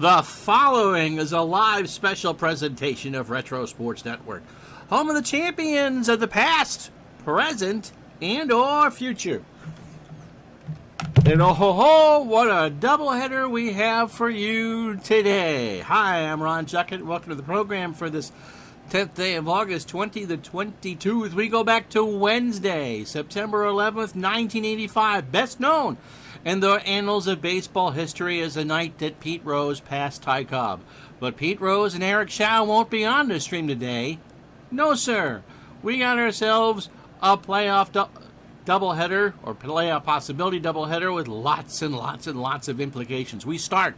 The following is a live special presentation of Retro Sports Network, home of the champions of the past, present, and or future. And oh ho ho, what a doubleheader we have for you today. Hi, I'm Ron Juckett. Welcome to the program for this 10th day of August 2022. We go back to Wednesday, September 11th, 1985, best known in the annals of baseball history as the night that Pete Rose passed Ty Cobb. But Pete Rose and Eric Shaw won't be on the stream today. No, sir. We got ourselves a playoff doubleheader, or playoff possibility doubleheader, with lots and lots and lots of implications. We start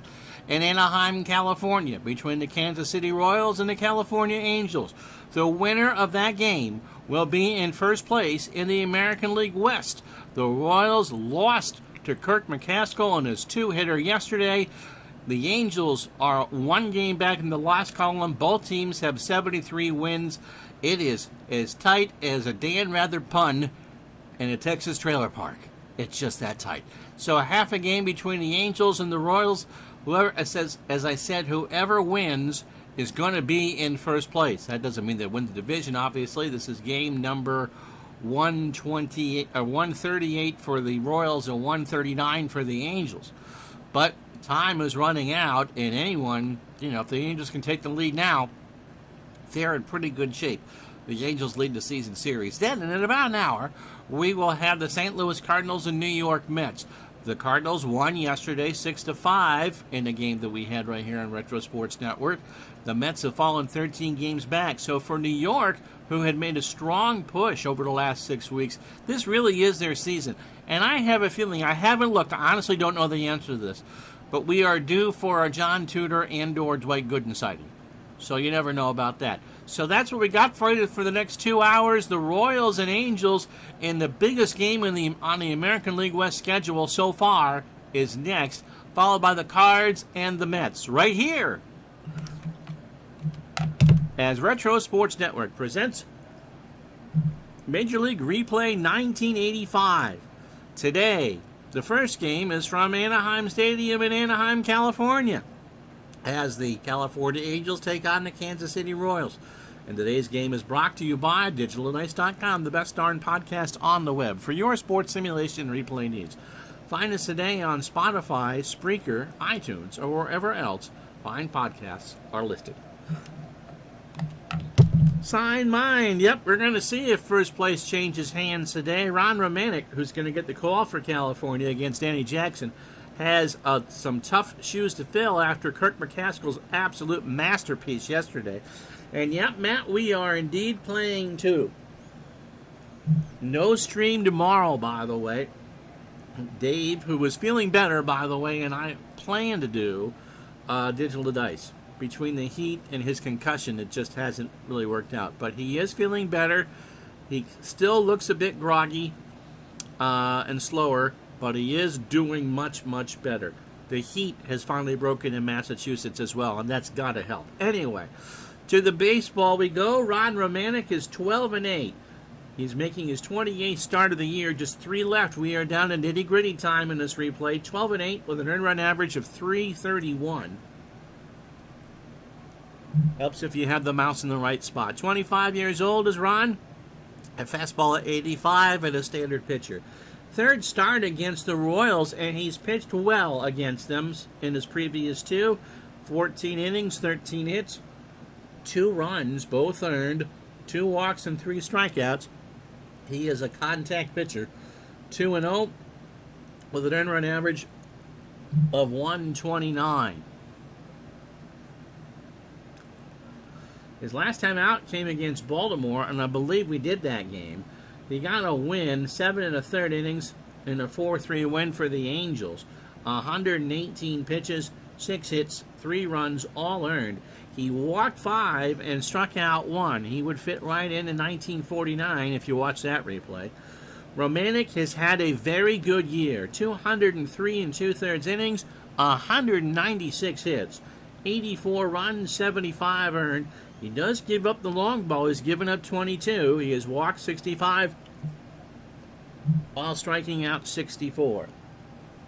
in Anaheim, California, between the Kansas City Royals and the California Angels. The winner of that game will be in first place in the American League West. The Royals lost to Kirk McCaskill on his two-hitter yesterday. The Angels are one game back in the loss column. Both teams have 73 wins. It is as tight as a Dan Rather pun in a Texas trailer park. It's just that tight. So a half a game between the Angels and the Royals. Whoever says, as I said, whoever wins is going to be in first place. That doesn't mean they win the division, obviously. This is game number 138 for the Royals and 139 for the Angels. But time is running out, and anyone, if the Angels can take the lead now, they're in pretty good shape. The Angels lead the season series. Then, in about an hour, we will have the St. Louis Cardinals and New York Mets. The Cardinals won yesterday 6-5 in the game that we had right here on Retro Sports Network. The Mets have fallen 13 games back. So for New York, who had made a strong push over the last 6 weeks, this really is their season. And I have a feeling, I haven't looked, I honestly don't know the answer to this, but we are due for a John Tudor and or Dwight Gooden sighting. So you never know about that. So that's what we got for you for the next 2 hours. The Royals and Angels in the biggest game on the American League West schedule so far is next, followed by the Cards and the Mets right here as Retro Sports Network presents Major League Replay 1985. Today, the first game is from Anaheim Stadium in Anaheim, California, as the California Angels take on the Kansas City Royals. And today's game is brought to you by DigitalAndIce.com, the best darn podcast on the web for your sports simulation replay needs. Find us today on Spotify, Spreaker, iTunes, or wherever else fine podcasts are listed. Sign mine. Yep, we're going to see if first place changes hands today. Ron Romanek, who's going to get the call for California against Danny Jackson, has some tough shoes to fill after Kirk McCaskill's absolute masterpiece yesterday. And yep, Matt, we are indeed playing too. No stream tomorrow, by the way. Dave, who was feeling better, by the way, and I plan to do Digital to Dice. Between the heat and his concussion, it just hasn't really worked out. But he is feeling better. He still looks a bit groggy and slower, but he is doing much, much better. The heat has finally broken in Massachusetts as well, and that's got to help. Anyway, to the baseball we go. Ron Romanek is 12-8. He's making his 28th start of the year. Just 3 left. We are down to nitty-gritty time in this replay. 12-8 with an earned run average of .331. Helps if you have the mouse in the right spot. 25 years old is Ron. A fastball at 85 and a standard pitcher. Third start against the Royals, and he's pitched well against them in his previous 2. 14 innings, 13 hits, 2 runs, both earned, 2 walks and 3 strikeouts. He is a contact pitcher. 2-0 with an earned run average of 129. His last time out came against Baltimore, and I believe we did that game. He got a win, 7 1/3 innings, and a 4-3 win for the Angels. 118 pitches, 6 hits, 3 runs, all earned. He walked 5 and struck out 1. He would fit right in 1949 if you watch that replay. Romanek has had a very good year. 203 2/3 innings, 196 hits, 84 runs, 75 earned. He does give up the long ball. He's given up 22. He has walked 65 while striking out 64.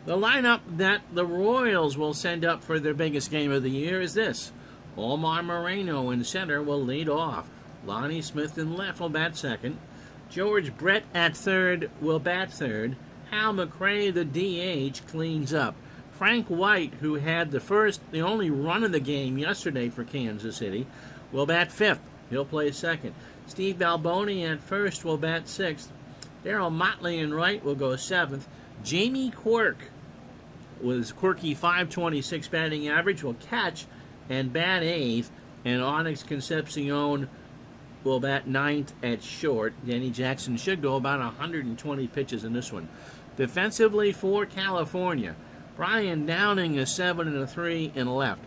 The lineup that the Royals will send up for their biggest game of the year is this. Omar Moreno in center will lead off. Lonnie Smith in left will bat second. George Brett at third will bat third. Hal McRae, the DH, cleans up. Frank White, who had the only run of the game yesterday for Kansas City, will bat fifth. He'll play second. Steve Balboni at first will bat sixth. Darryl Motley in right will go seventh. Jamie Quirk, with his quirky .526 batting average, will catch and bat eighth. And Onyx Concepcion will bat ninth at short. Danny Jackson should go about 120 pitches in this one. Defensively for California, Brian Downing a 7 and a 3 in left.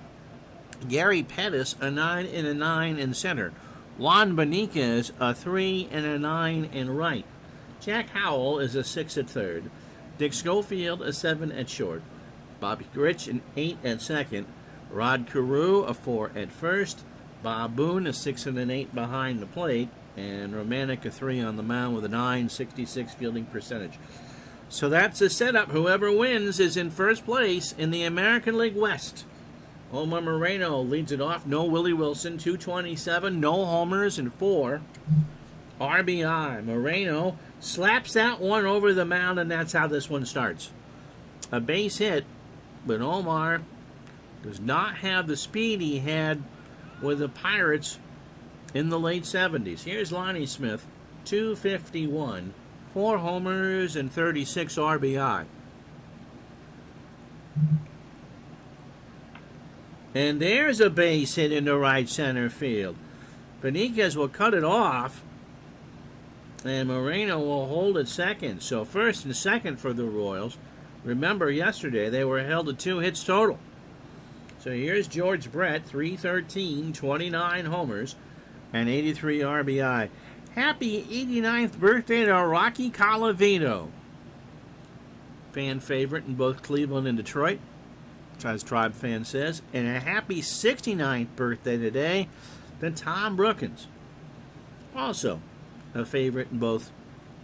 Gary Pettis a 9 and a 9 in center. Juan Beniquez a 3 and a 9 in right. Jack Howell is a 6 at third. Dick Schofield a 7 at short. Bobby Grich an 8 at second. Rod Carew a 4 at first. Bob Boone a 6 and an 8 behind the plate. And Romanek a 3 on the mound with a .966 fielding percentage. So that's the setup. Whoever wins is in first place in the American League West. Omar Moreno leads it off. No Willie Wilson, 227, no homers, and 4 RBI. Moreno slaps that one over the mound, and that's how this one starts. A base hit, but Omar does not have the speed he had with the Pirates in the late 70s. Here's Lonnie Smith, 251, 4 homers, and 36 RBI. And there's a base hit into right center field. Beniquez will cut it off, and Moreno will hold it second. So first and second for the Royals. Remember, yesterday they were held to 2 hits total. So here's George Brett, 313, 29 homers, and 83 RBI. Happy 89th birthday to Rocky Colavito. Fan favorite in both Cleveland and Detroit, as Tribe fan says. And a happy 69th birthday today to Tom Brookins. Also a favorite in both,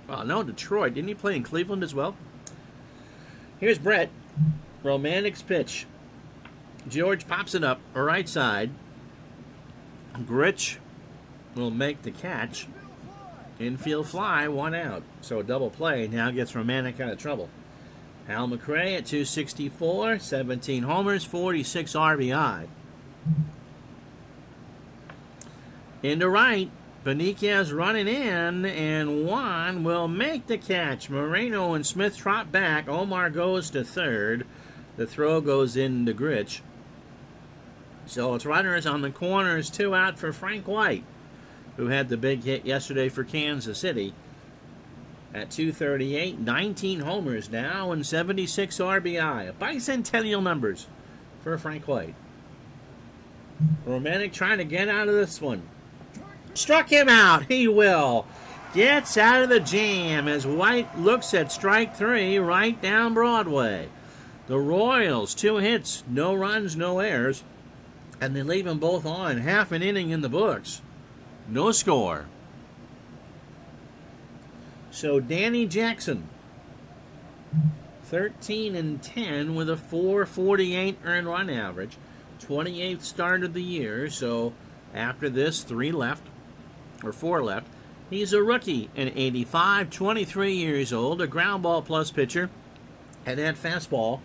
Detroit. Didn't he play in Cleveland as well? Here's Brett. Romantic's pitch. George pops it up, right side. Grich will make the catch. Infield fly, 1 out. So a double play now gets Romantic out of trouble. Hal McRae at 264, 17 homers, 46 RBI. Into right, Beniquez running in, and Juan will make the catch. Moreno and Smith trot back. Omar goes to third. The throw goes into Grich. So it's runners on the corners, 2 out for Frank White, who had the big hit yesterday for Kansas City. At 238, 19 homers now and 76 RBI. Bicentennial numbers for Frank White. Romantic trying to get out of this one. Struck him out. He will. Gets out of the jam as White looks at strike 3 right down Broadway. The Royals, 2 hits, no runs, no errors. And they leave them both on. Half an inning in the books. No score. So Danny Jackson, 13 and 10 with a 4.48 earned run average. 28th start of the year. So after this, 4 left. He's a rookie, an 85, 23 years old, a ground ball plus pitcher. And that fastball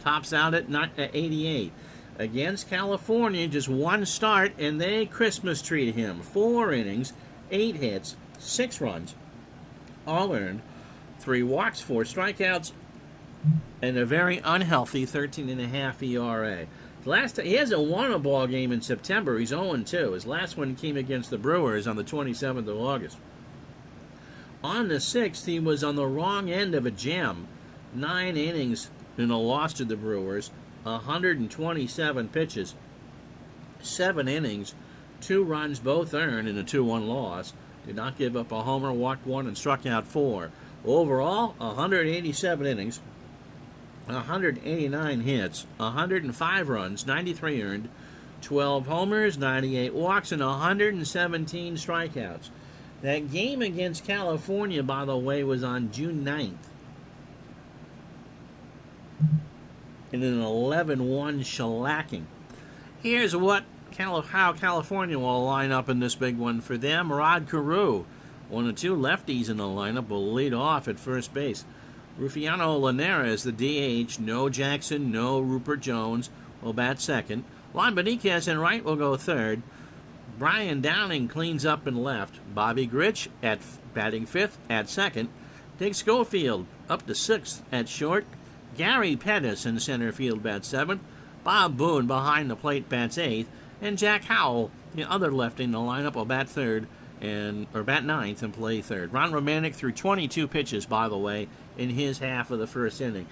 tops out at 88. Against California, just 1 start, and they Christmas treated him. 4 innings, 8 hits, 6 runs, all earned, 3 walks, 4 strikeouts, and a very unhealthy 13.5 ERA. He hasn't won a ball game in September. He's 0-2. His last one came against the Brewers on the 27th of August. On the 6th, he was on the wrong end of a gem. 9 innings in a loss to the Brewers, 127 pitches, 7 innings, 2 runs, both earned in a 2-1 loss. Did not give up a homer, walked 1, and struck out 4. Overall, 187 innings, 189 hits, 105 runs, 93 earned, 12 homers, 98 walks, and 117 strikeouts. That game against California, by the way, was on June 9th. in an 11-1 shellacking. Here's how California will line up in this big one for them. Rod Carew, one of two lefties in the lineup, will lead off at first base. Rufiano Linares, the DH. No Jackson, no Rupert Jones will bat second. Juan Beniquez in right will go third. Brian Downing cleans up in left. Bobby Grich at batting fifth at second. Dick Schofield up to sixth at short. Gary Pettis in center field bats seventh. Bob Boone behind the plate bats eighth. And Jack Howell, the other lefty in the lineup, will bat bat ninth and play third. Ron Romanek threw 22 pitches, by the way, in his half of the first inning.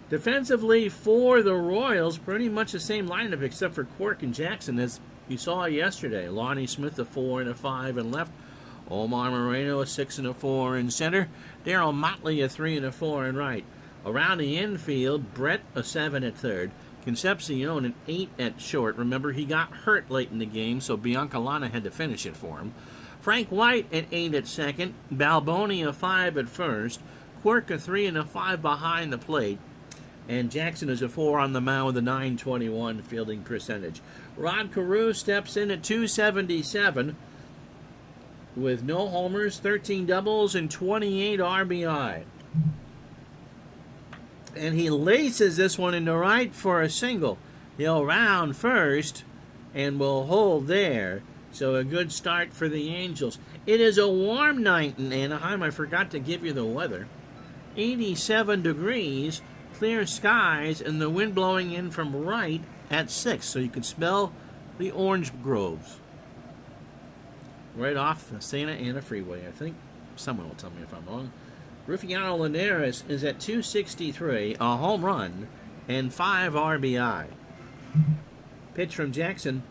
Defensively for the Royals, pretty much the same lineup except for Quirk and Jackson as you saw yesterday. Lonnie Smith a 4 and a 5 in left. Omar Moreno a 6 and a 4 in center. Darryl Motley a 3 and a 4 in right. Around the infield, Brett a 7 at third. Concepcion an 8 at short. Remember, he got hurt late in the game, so Biancalana had to finish it for him. Frank White at 8 at second. Balboni a 5 at first. Quirk a 3 and a 5 behind the plate. And Jackson is a 4 on the mound with a .921 fielding percentage. Rod Carew steps in at .277 with no homers, 13 doubles, and 28 RBI. And he laces this one into right for a single. He'll round first and will hold there. So a good start for the Angels. It is a warm night in Anaheim. I forgot to give you the weather. 87 degrees. Clear skies, and the wind blowing in from right at 6, so you can smell the orange groves right off the Santa Ana Freeway, I think. Someone will tell me if I'm wrong. Rufiano Linares is at .263, a home run, and 5 RBI. Pitch from Jackson.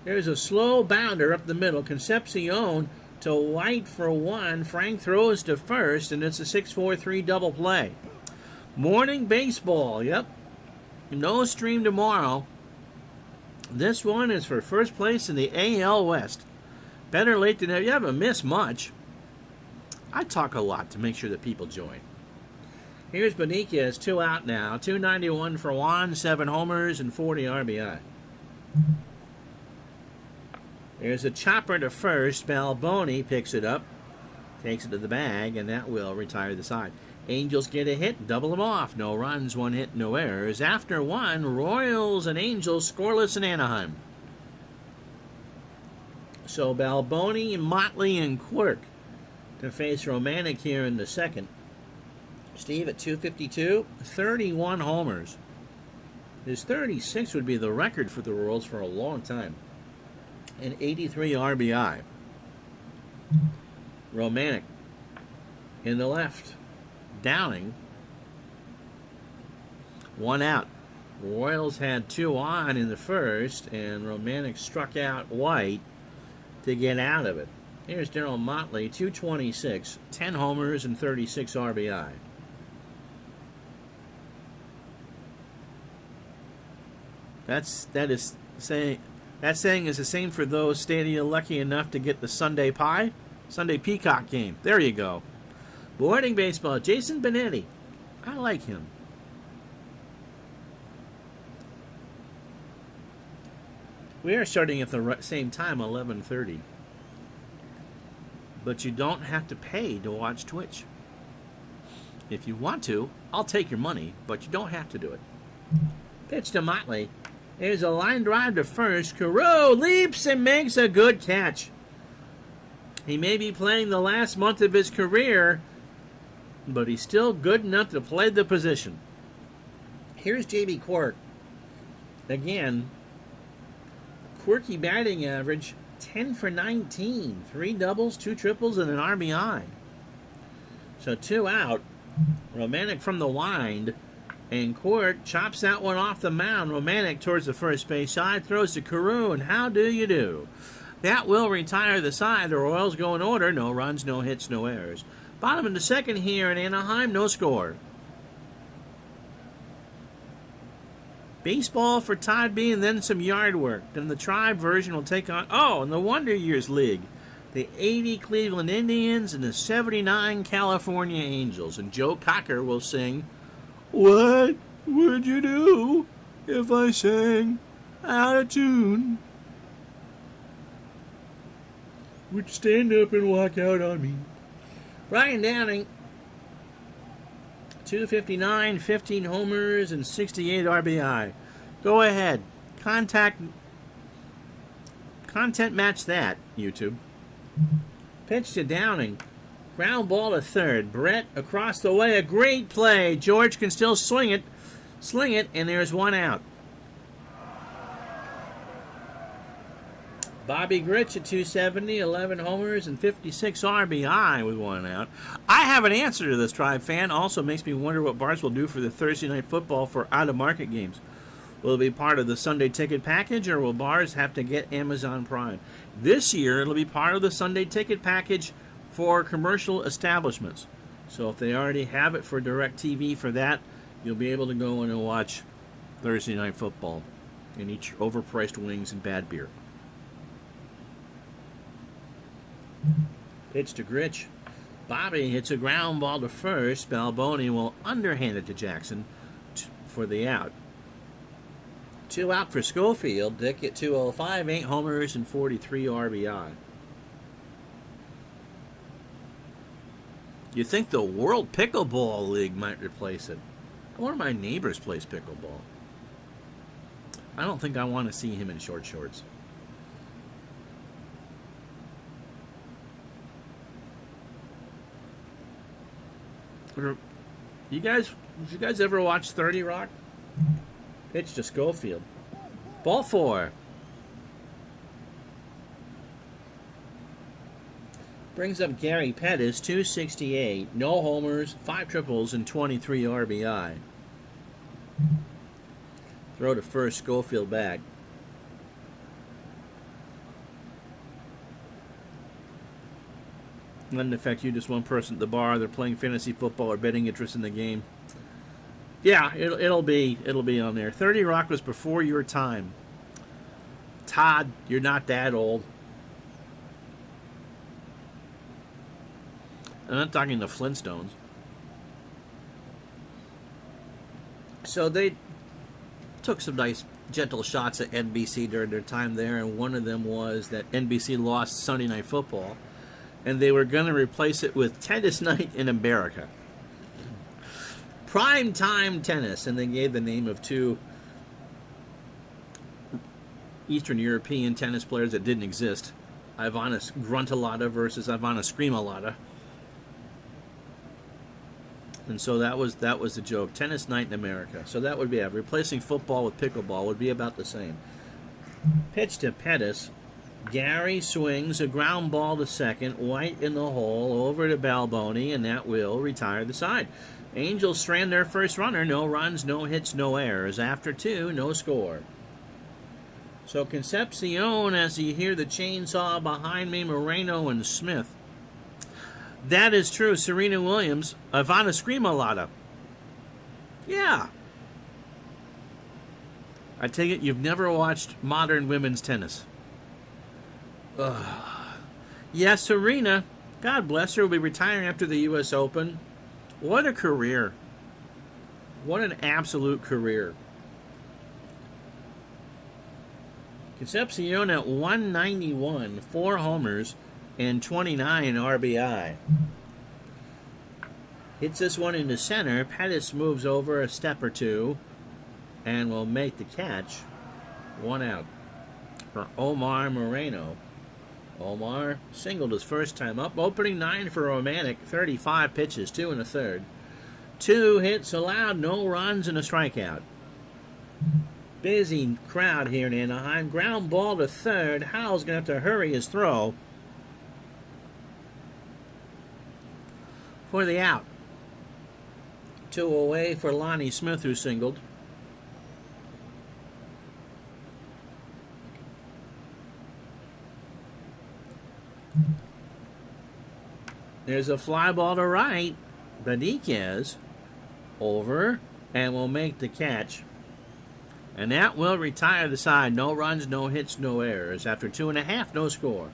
There's a slow bounder up the middle. Concepcion to White for 1. Frank throws to first, and it's a 6-4-3 double play. Morning baseball, yep. No stream tomorrow. This one is for first place in the AL West. Better late than never. You haven't missed much. I talk a lot to make sure that people join. Here's Beniquez, 2 out now. .291 for Juan, 7 homers, and 40 RBI. There's a chopper to first. Balboni picks it up, takes it to the bag, and that will retire the side. Angels get a hit, double them off. No runs, 1 hit, no errors. After 1, Royals and Angels scoreless in Anaheim. So Balboni, Motley, and Quirk to face Romanek here in the second. Steve at .252, 31 homers. His 36 would be the record for the Royals for a long time. And 83 RBI. Romanek in the left. Downing, 1 out. Royals had 2 on in the first, and Romanek struck out White to get out of it. Here's Darryl Motley, .226, 10 homers and 36 RBI. That saying is the same for those staying lucky enough to get the Sunday Peacock game. There you go. Morning baseball, Jason Benetti. I like him. We are starting at the same time, 11:30. But you don't have to pay to watch Twitch. If you want to, I'll take your money, but you don't have to do it. Pitch to Motley. There's a line drive to first. Carew leaps and makes a good catch. He may be playing the last month of his career, but he's still good enough to play the position. Here's J.B. Quirk. Again, quirky batting average, 10 for 19. 3 doubles, 2 triples, and an RBI. So 2 out. Romanek from the wind. And Quirk chops that one off the mound. Romanek towards the first base side. Throws to Carew, and how do you do? That will retire the side. The Royals go in order. No runs, no hits, no errors. Bottom of the second here in Anaheim, no score. Baseball for Todd B, and then some yard work. Then the Tribe version will take on, in the Wonder Years League, the 80 Cleveland Indians and the 79 California Angels. And Joe Cocker will sing, "What What'd you do if I sang out of tune? Would you stand up and walk out on me? Brian Downing, 259, 15 homers, and 68 RBI. Go ahead. Content match that, YouTube. Pitch to Downing. Ground ball to third. Brett across the way. A great play. George can still sling it, and there's one out. Bobby Grich at 270, 11 homers, and 56 RBI with one out. I have an answer to this, Tribe fan. Also makes me wonder what bars will do for the Thursday Night Football for out-of-market games. Will it be part of the Sunday ticket package, or will bars have to get Amazon Prime? This year, it'll be part of the Sunday ticket package for commercial establishments. So if they already have it for DirecTV for that, you'll be able to go in and watch Thursday Night Football and eat your overpriced wings and bad beer. Pitch to Grich. Bobby hits a ground ball to first. Balboni will underhand it to Jackson for the out. 2 out for Schofield. Dick at 205, 8 homers and 43 RBI. You think the World Pickleball League might replace it? One of my neighbors plays pickleball. I don't think I want to see him in short shorts. Did you guys ever watch 30 Rock? Pitch to Schofield. Ball 4. Brings up Gary Pettis, 268. No homers, 5 triples, and 23 RBI. Throw to first, Schofield back. Doesn't affect you, just one person at the bar. They're playing fantasy football or betting interest in the game. Yeah, it'll be on there. 30 Rock was before your time. Todd, you're not that old. I'm not talking the Flintstones. So they took some nice, gentle shots at NBC during their time there, and one of them was that NBC lost Sunday Night Football, and they were going to replace it with Tennis Night in America. Prime time tennis, and they gave the name of 2 Eastern European tennis players that didn't exist. Ivana Gruntalata versus Ivana Screamalata. And so that was the joke. Tennis Night in America. So that would be replacing football with pickleball would be about the same. Pitch to Pettis. Gary swings a ground ball to second. White in the hole. Over to Balboni, and that will retire the side. Angels strand their first runner. No runs, no hits, no errors. After 2, no score. So Concepcion, as you hear the chainsaw behind me, Moreno and Smith. That is true. Serena Williams, Ivana Screamalata. Yeah. I take it you've never watched modern women's tennis. Ugh. Yeah, Serena, God bless her, will be retiring after the U.S. Open. What a career. What an absolute career. Concepcion at 191, 4 homers, and 29 RBI. Hits this one into center. Pettis moves over a step or two and will make the catch. 1 out for Omar Moreno. Omar singled his first time up. Opening 9 for Romantic. 35 pitches, 2 1/3. 2 hits allowed, no runs, and a strikeout. Busy crowd here in Anaheim. Ground ball to third. Howell's going to have to hurry his throw for the out. 2 away for Lonnie Smith, who singled. There's a fly ball to right. Benitez over and will make the catch. And that will retire the side. No runs, no hits, no errors. After 2.5, no score.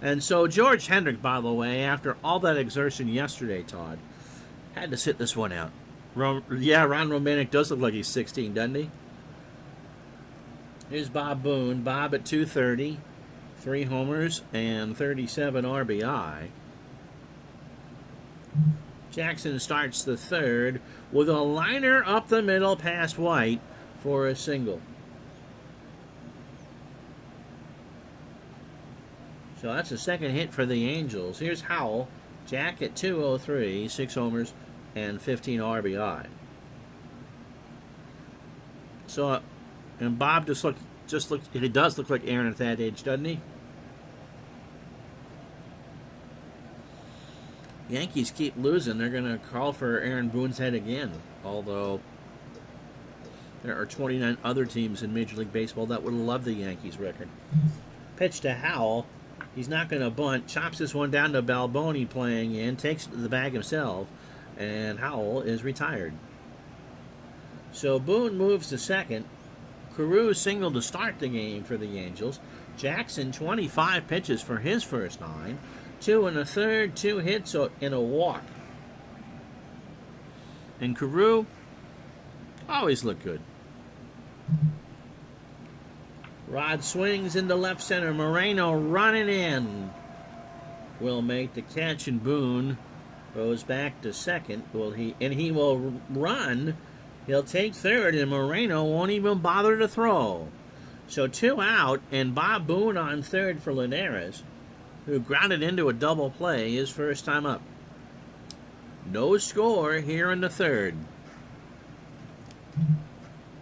And so George Hendrick, by the way, after all that exertion yesterday, Todd, had to sit this one out. Ron Romanek does look like he's 16, doesn't he? Here's Bob Boone. Bob at 230, 3 homers and 37 RBI. Jackson starts the third with a liner up the middle past White for a single. So that's the second hit for the Angels. Here's Howell. Jack at 203, 6 homers and 15 RBI. So, and Bob he does look like Aaron at that age, doesn't he? Yankees keep losing. They're going to call for Aaron Boone's head again. Although there are 29 other teams in Major League Baseball that would love the Yankees record. Pitch to Howell. He's not going to bunt. Chops this one down to Balboni playing in. Takes it to the bag himself. And Howell is retired. So Boone moves to second. Carew singled to start the game for the Angels. Jackson 25 pitches for his first 9. 2 1/3, 2 hits and a walk. And Carew always looked good. Rod swings into left center. Moreno running in. Will make the catch, and Boone goes back to second. He will run. He'll take third, and Moreno won't even bother to throw. So 2 out, and Bob Boone on third for Linares, who grounded into a double play his first time up. No score here in the third.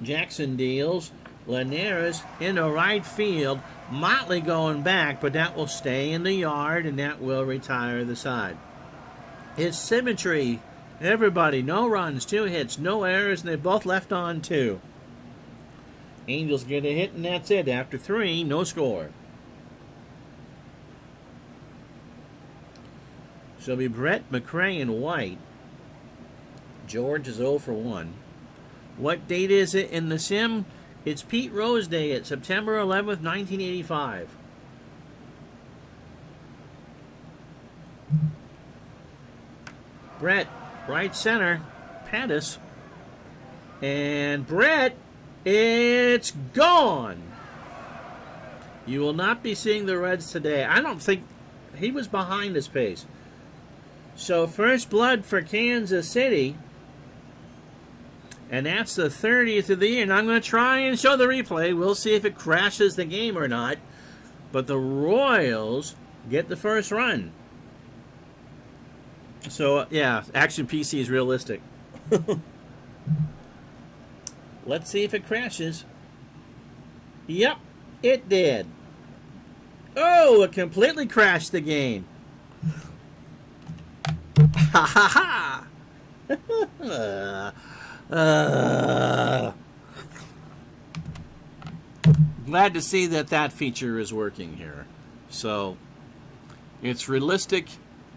Jackson deals. Linares into right field. Motley going back, but that will stay in the yard, and that will retire the side. His symmetry, everybody, no runs, 2 hits, no errors, and they both left on 2. Angels get a hit, and that's it. After 3, no score. So it'll be Brett, McRae, and White. George is 0 for 1. What date is it in the sim? It's Pete Rose Day at September 11th, 1985. Brett, right center, Pettis. And Brett, it's gone. You will not be seeing the Reds today. I don't think he was behind his pace. So first blood for Kansas City. And that's the 30th of the year. And I'm going to try and show the replay. We'll see if it crashes the game or not. But the Royals get the first run. So, yeah, Action PC is realistic. Let's see if it crashes. Yep, it did. Oh, it completely crashed the game. Ha ha ha! Glad to see that feature is working here. So, it's realistic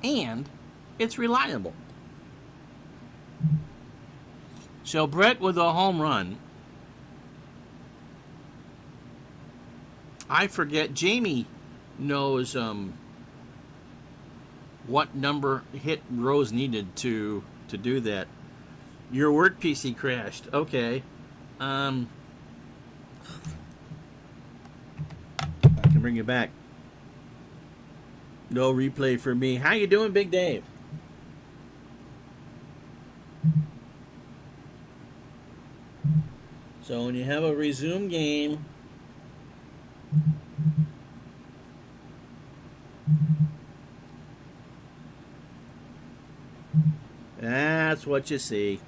and it's reliable. So, Brett with a home run. I forget, Jamie knows what number hit Rose needed to do that. Your work PC crashed. Okay. I can bring you back. No replay for me. How you doing, Big Dave? So when you have a resume game, that's what you see.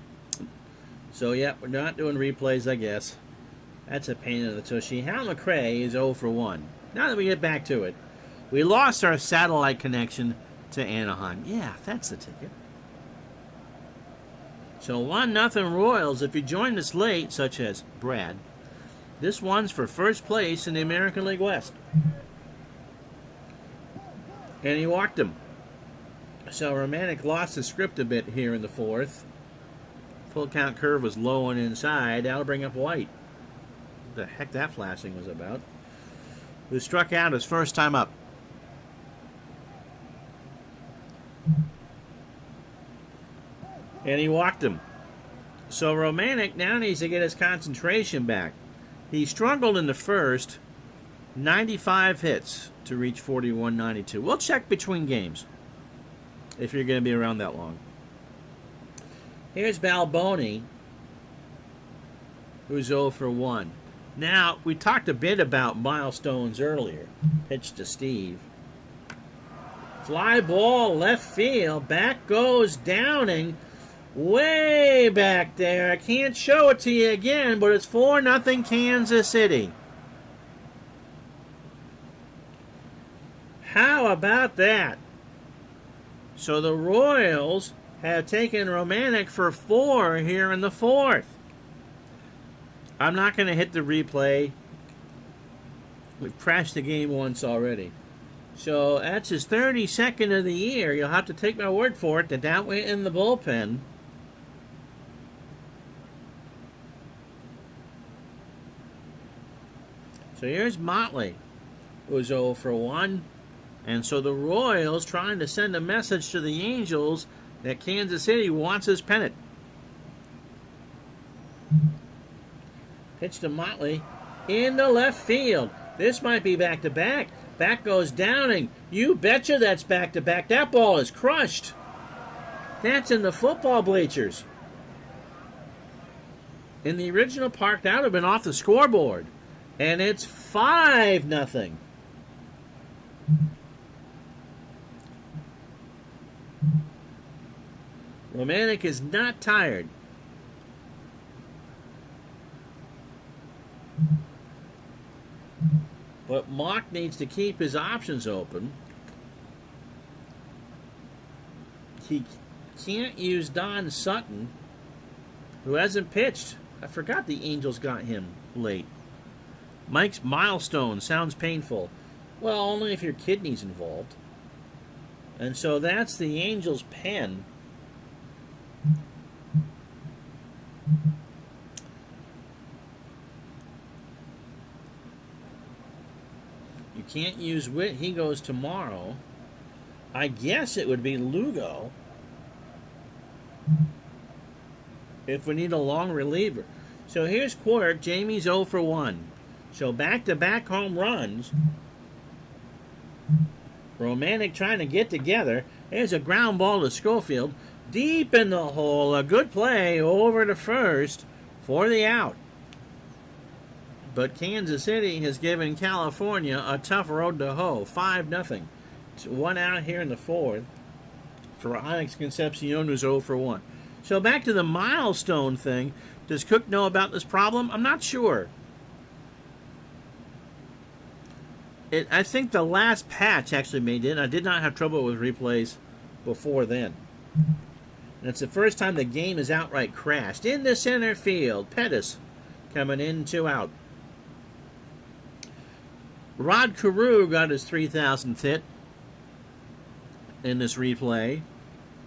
So, yeah, we're not doing replays, I guess. That's a pain in the tushy. Hal McRae is 0 for 1. Now that we get back to it, we lost our satellite connection to Anaheim. Yeah, that's the ticket. So 1-0 Royals. If you joined us late, such as Brad, this one's for first place in the American League West. And he walked him. So Romanek lost the script a bit here in the fourth. Full count curve was low and inside. That'll bring up White. What the heck that flashing was about. Who struck out his first time up. And he walked him. So Romanek now needs to get his concentration back. He struggled in the first, 95 hits to reach 41.92. We'll check between games if you're going to be around that long. Here's Balboni, who's 0 for 1. Now, we talked a bit about milestones earlier. Pitch to Steve. Fly ball, left field. Back goes Downing. Way back there. I can't show it to you again, but it's 4-0 Kansas City. How about that? So the Royals have taken Romanek for 4 here in the 4th. I'm not going to hit the replay. We've crashed the game once already. So that's his 32nd of the year. You'll have to take my word for it that went in the bullpen. So here's Motley, who's 0 for 1. And so the Royals trying to send a message to the Angels that Kansas City wants his pennant. Pitch to Motley into left field. This might be back-to-back. Back goes Downing. You betcha that's back-to-back. That ball is crushed. That's in the football bleachers. In the original park, that would have been off the scoreboard. And it's 5-0. Romanek is not tired. But Mock needs to keep his options open. He can't use Don Sutton, who hasn't pitched. I forgot the Angels got him late. Mike's milestone sounds painful. Well, only if your kidney's involved. And so that's the Angels' pen. You can't use Witt. He goes tomorrow. I guess it would be Lugo if we need a long reliever. So here's Quirk. Jamie's 0 for 1. So back-to-back home runs. Romanek trying to get together. There's a ground ball to Schofield. Deep in the hole. A good play over to first for the out. But Kansas City has given California a tough road to hoe. 5-0. 1 out here in the 4th for Alex Concepcion, who's 0 for 1. So back to the milestone thing. Does Cook know about this problem? I'm not sure. I think the last patch actually made it. I did not have trouble with replays before then. And it's the first time the game is outright crashed. In the center field, Pettis coming in, 2 out. Rod Carew got his 3,000th hit in this replay.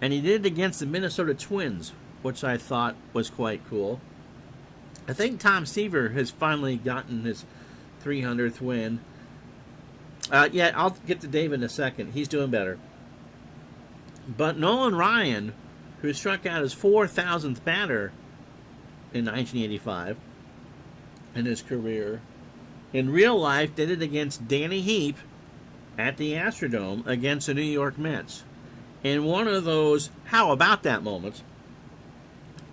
And he did it against the Minnesota Twins, which I thought was quite cool. I think Tom Seaver has finally gotten his 300th win. Yeah, I'll get to Dave in a second. He's doing better. But Nolan Ryan, who struck out his 4,000th batter in 1985 in his career, in real life did it against Danny Heap at the Astrodome against the New York Mets. In one of those how about that moments,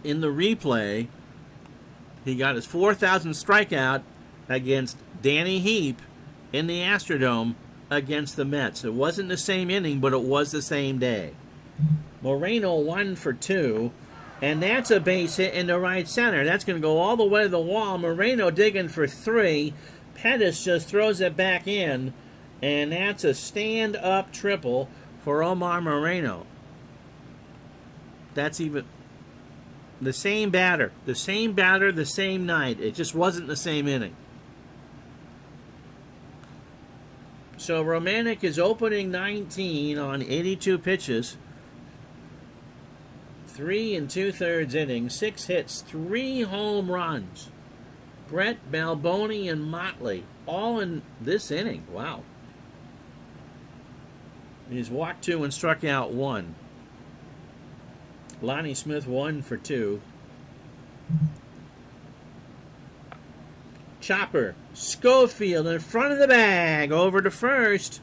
in the replay, he got his 4,000th strikeout against Danny Heap in the Astrodome against the Mets. It wasn't the same inning, but it was the same day. Moreno 1 for 2, and that's a base hit in the right center. That's going to go all the way to the wall. Moreno digging for 3. Pettis just throws it back in, and that's a stand-up triple for Omar Moreno. That's even the same batter, the same night. It just wasn't the same inning. So Romanek is opening 19 on 82 pitches. 3 2/3 innings, 6 hits, 3 home runs. Brett, Balboni, and Motley, all in this inning. Wow. He's walked 2 and struck out 1. Lonnie Smith 1 for 2. Chopper, Schofield in front of the bag, over to first.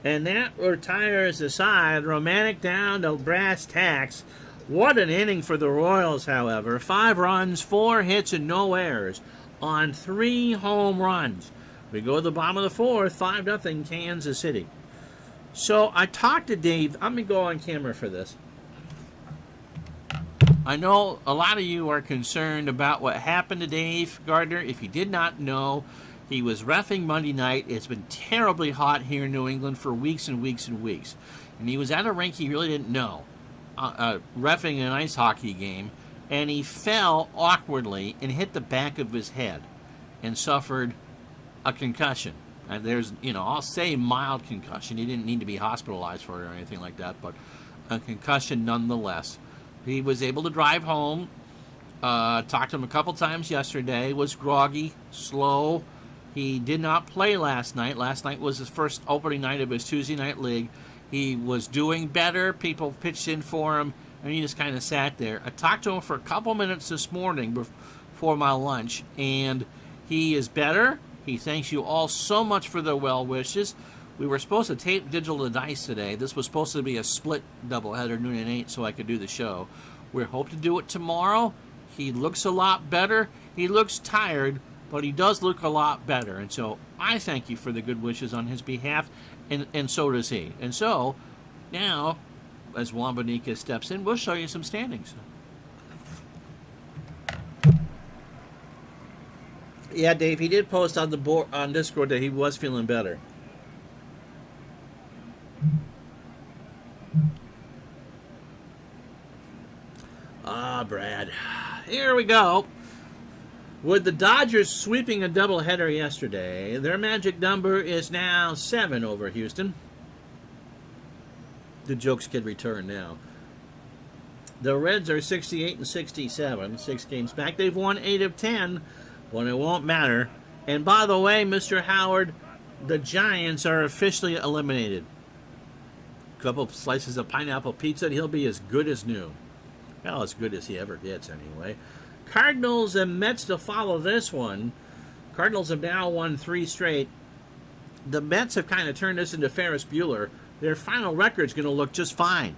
And that retires the side. Romantic down to brass tacks. What an inning for the Royals, however. 5 runs, 4 hits, and no errors on 3 home runs. We go to the bottom of the 4th, 5-0 Kansas City. So I talked to Dave. Let me go on camera for this. I know a lot of you are concerned about what happened to Dave Gardner. If you did not know, he was reffing Monday night. It's been terribly hot here in New England for weeks and weeks and weeks. And he was at a rink he really didn't know, reffing an ice hockey game, and he fell awkwardly and hit the back of his head and suffered a concussion. And there's, I'll say mild concussion. He didn't need to be hospitalized for it or anything like that, but a concussion nonetheless. He was able to drive home, talked to him a couple times yesterday, was groggy, slow. He did not play last night. Last night was his first opening night of his Tuesday night league. He was doing better. People pitched in for him, and he just kind of sat there. I talked to him for a couple minutes this morning before my lunch, and he is better. He thanks you all so much for the well wishes. We were supposed to tape Digital to Dice today. This was supposed to be a split doubleheader, noon and 8, so I could do the show. We hope to do it tomorrow. He looks a lot better. He looks tired, but he does look a lot better. And so I thank you for the good wishes on his behalf, and so does he. And so now, as Juan Benitez steps in, we'll show you some standings. Yeah, Dave, he did post on the board on Discord that he was feeling better. Brad. Here we go. With the Dodgers sweeping a doubleheader yesterday, their magic number is now 7 over Houston. The jokes can return now. The Reds are 68 and 67, 6 games back. They've won 8 of 10, but it won't matter. And by the way, Mr. Howard, the Giants are officially eliminated. A couple slices of pineapple pizza, and he'll be as good as new. Well, as good as he ever gets, anyway. Cardinals and Mets to follow this one. Cardinals have now won 3 straight. The Mets have kind of turned this into Ferris Bueller. Their final record's going to look just fine.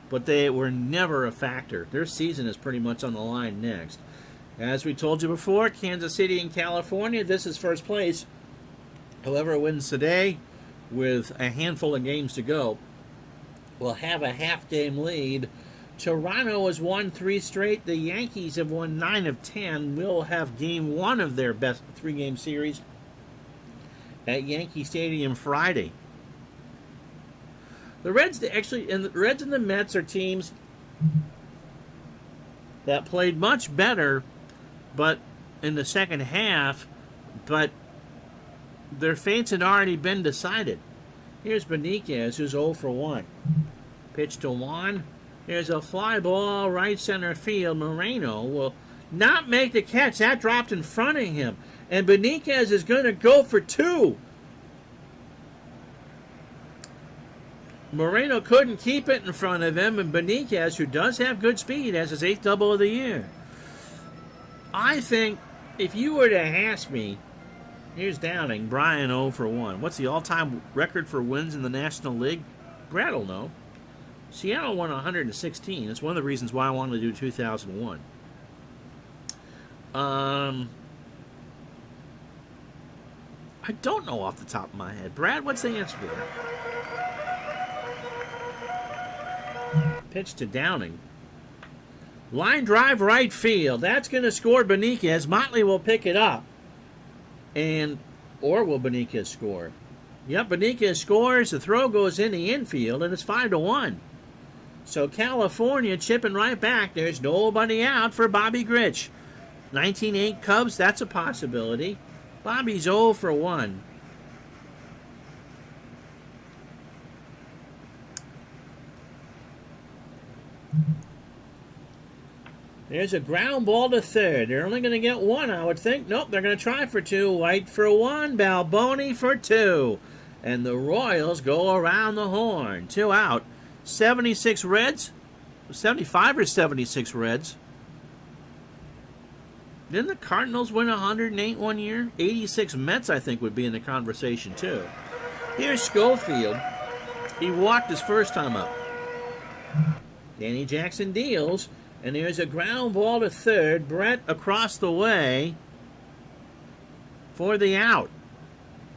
But they were never a factor. Their season is pretty much on the line next. As we told you before, Kansas City and California, this is first place. Whoever wins today, with a handful of games to go, will have a half-game lead. Toronto has won 3 straight. The Yankees have won 9 of 10. Will have game 1 of their best 3-game series at Yankee Stadium Friday. The Reds and the Mets are teams that played much better, but in the second half, but their fates had already been decided. Here's Benitez, who's 0 for 1. Pitch to Juan. There's a fly ball, right center field. Moreno will not make the catch. That dropped in front of him. And Benitez is going to go for 2. Moreno couldn't keep it in front of him, and Benitez, who does have good speed, has his 8th double of the year. I think if you were to ask me, here's Downing, Brian 0 for 1. What's the all-time record for wins in the National League? Brad will know. Seattle won 116. It's one of the reasons why I wanted to do 2001. I don't know off the top of my head. Brad, what's the answer to that? Pitch to Downing. Line drive right field. That's going to score Benitez. Motley will pick it up. Or will Benitez score? Yep, Benitez scores. The throw goes in the infield, and it's 5-1. So California chipping right back. There's nobody out for Bobby Grich. 19-8 Cubs, that's a possibility. Bobby's 0 for 1. There's a ground ball to third. They're only going to get 1, I would think. Nope, they're going to try for 2. White for 1, Balboni for 2. And the Royals go around the horn. 2 out. 76 Reds. 75 or 76 Reds. Didn't the Cardinals win 108 one year? 86 Mets, I think, would be in the conversation, too. Here's Schofield. He walked his first time up. Danny Jackson deals, and there's a ground ball to third. Brett across the way for the out.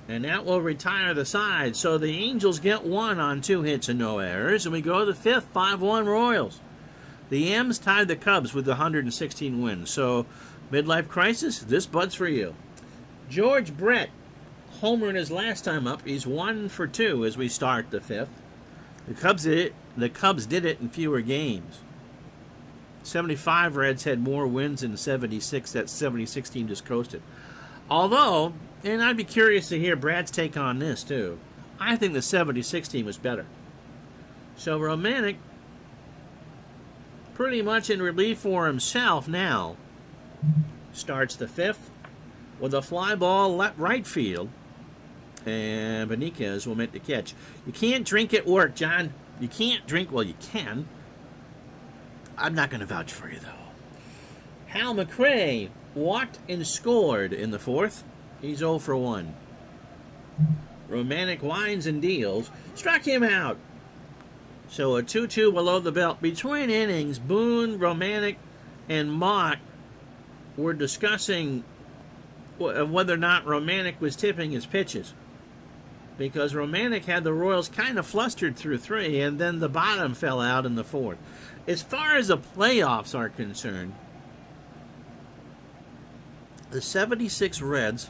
And that will retire the side. So the Angels get one on 2 hits and no errors, and we go to the fifth, 5-1 Royals. The M's tied the Cubs with 116 wins. So, midlife crisis, this bud's for you. George Brett, homer in his last time up. He's 1 for 2 as we start the fifth. The Cubs did it in fewer games. 75 Reds had more wins than 76. That 76 team just coasted. Although, and I'd be curious to hear Brad's take on this too, I think the 76 team was better. So Romantic, pretty much in relief for himself now, starts the fifth with a fly ball left right field, and Beniquez will make the catch. You can't drink at work, John. You can't drink. Well, you can. I'm not going to vouch for you, though. Hal McRae walked and scored in the fourth. He's 0 for 1. Romantic winds and deals. Struck him out. So a 2-2 below the belt. Between innings, Boone, Romantic, and Mock were discussing whether or not Romantic was tipping his pitches. Because Romantic had the Royals kind of flustered through 3, and then the bottom fell out in the 4th. As far as the playoffs are concerned, the 76 Reds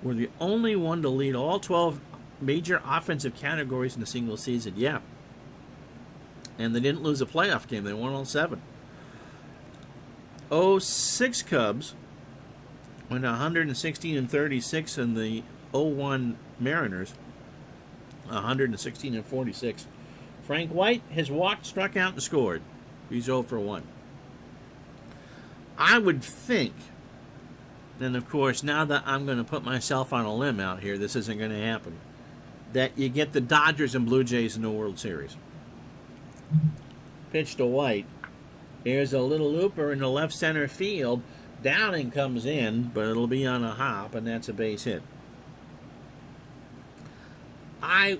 were the only one to lead all 12 major offensive categories in a single season. Yeah. And they didn't lose a playoff game. They won all 7. 06 Cubs went 116-36, and the 01 Mariners 116-46. Frank White has walked, struck out, and scored. He's 0 for 1. I would think, and of course, now that I'm going to put myself on a limb out here, this isn't going to happen, that you get the Dodgers and Blue Jays in the World Series. Pitch to White. Here's a little looper in the left center field. Downing comes in, but it'll be on a hop, and that's a base hit. I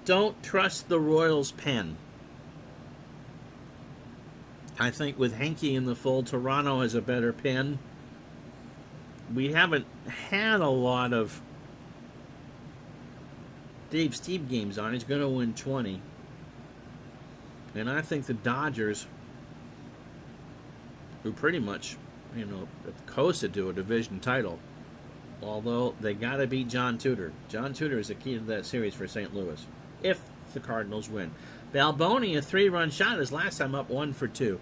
don't trust the Royals' pen. I think with Henke in the fold, Toronto has a better pen. We haven't had a lot of Dave Steve games on. He's going to win 20. And I think the Dodgers, who pretty much, coasted to a division title, although they got to beat John Tudor. John Tudor is the key to that series for St. Louis, if the Cardinals win. Balboni, a 3-run shot, his last time up 1 for 2.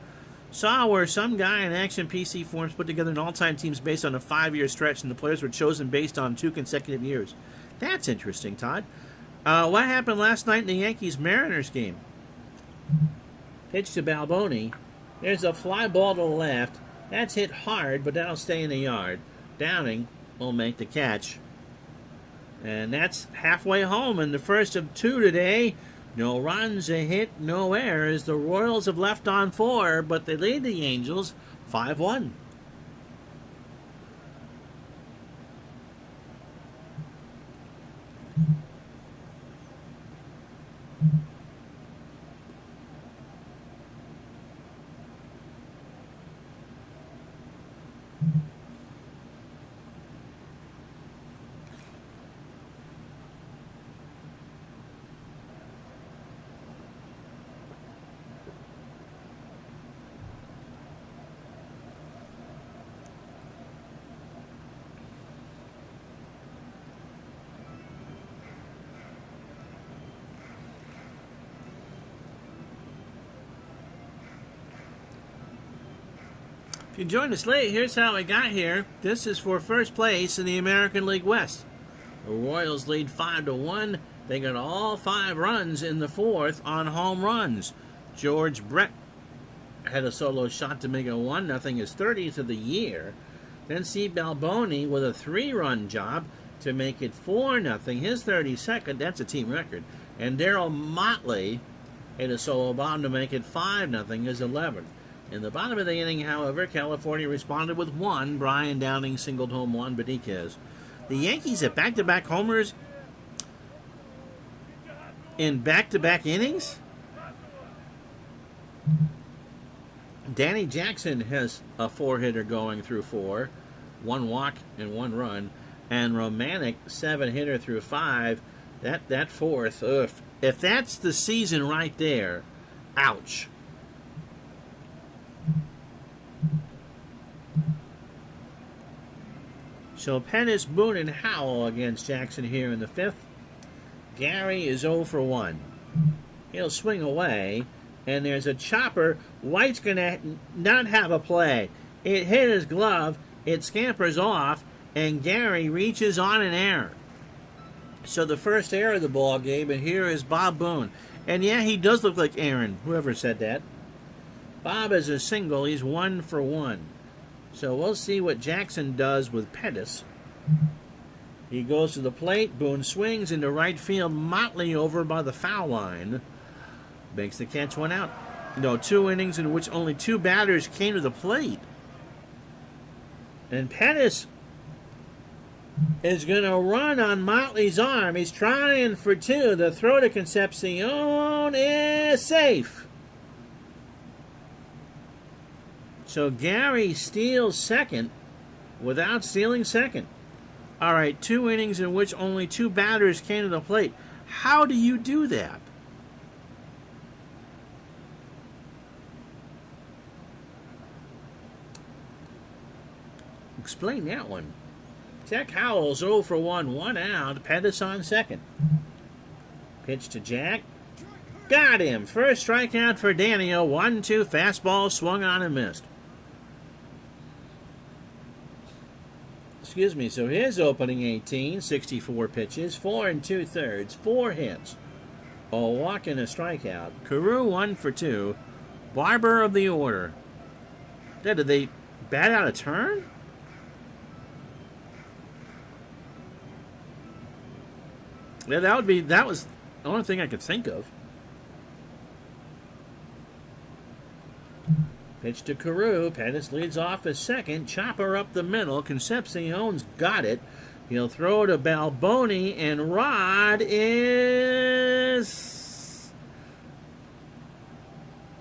Saw where some guy in Action PC forums put together an all-time teams based on a 5-year stretch, and the players were chosen based on 2 consecutive years. That's interesting, Todd. What happened last night in the Yankees-Mariners game? Pitch to Balboni. There's a fly ball to the left. That's hit hard, but that'll stay in the yard. Downing will make the catch. And that's halfway home in the first of 2 today. No runs, a hit, no errors. The Royals have left on 4, but they lead the Angels 5-1. If you joined us late, here's how we got here. This is for first place in the American League West. The Royals lead 5-1. They got all 5 runs in the 4th on home runs. George Brett had a solo shot to make it 1-0, his 30th of the year. Then Steve Balboni with a 3-run job to make it 4-0, his 32nd. That's a team record. And Darryl Motley hit a solo bomb to make it 5-0, his 11th. In the bottom of the inning, however, California responded with one. Brian Downing singled home Juan Benitez. The Yankees have back-to-back homers in back-to-back innings? Danny Jackson has a 4-hitter going through 4, 1 walk and 1 run, and Romanek 7-hitter through 5. That fourth, if that's the season right there, ouch. So Pettis, Boone, and Howell against Jackson here in the 5th. Gary is 0 for 1. He'll swing away, and there's a chopper. White's going to not have a play. It hit his glove, it scampers off, and Gary reaches on an error. So the first error of the ball game, and here is Bob Boone. And yeah, he does look like Aaron, whoever said that. Bob is a single, he's 1 for 1. So we'll see what Jackson does with Pettis. He goes to the plate. Boone swings into right field. Motley over by the foul line. Makes the catch, 1 out. No, 2 innings in which only 2 batters came to the plate. And Pettis is going to run on Motley's arm. He's trying for 2. The throw to Concepcion is safe. So Gary steals second without stealing second. All right, 2 innings in which only 2 batters came to the plate. How do you do that? Explain that one. Jack Howell's 0 for 1, 1 out. Pettis on second. Pitch to Jack. Got him. First strikeout for Daniel. 1-2 fastball swung on and missed. Excuse me, so his opening 18, 64 pitches, 4 2/3, 4 hits, a walk and a strikeout. Carew 1 for 2, Barber of the order. Did they bat out a turn? Yeah, that was the only thing I could think of. Pitch to Carew. Pettis leads off as second. Chopper up the middle. Concepcion's got it. He'll throw to Balboni, and Rod is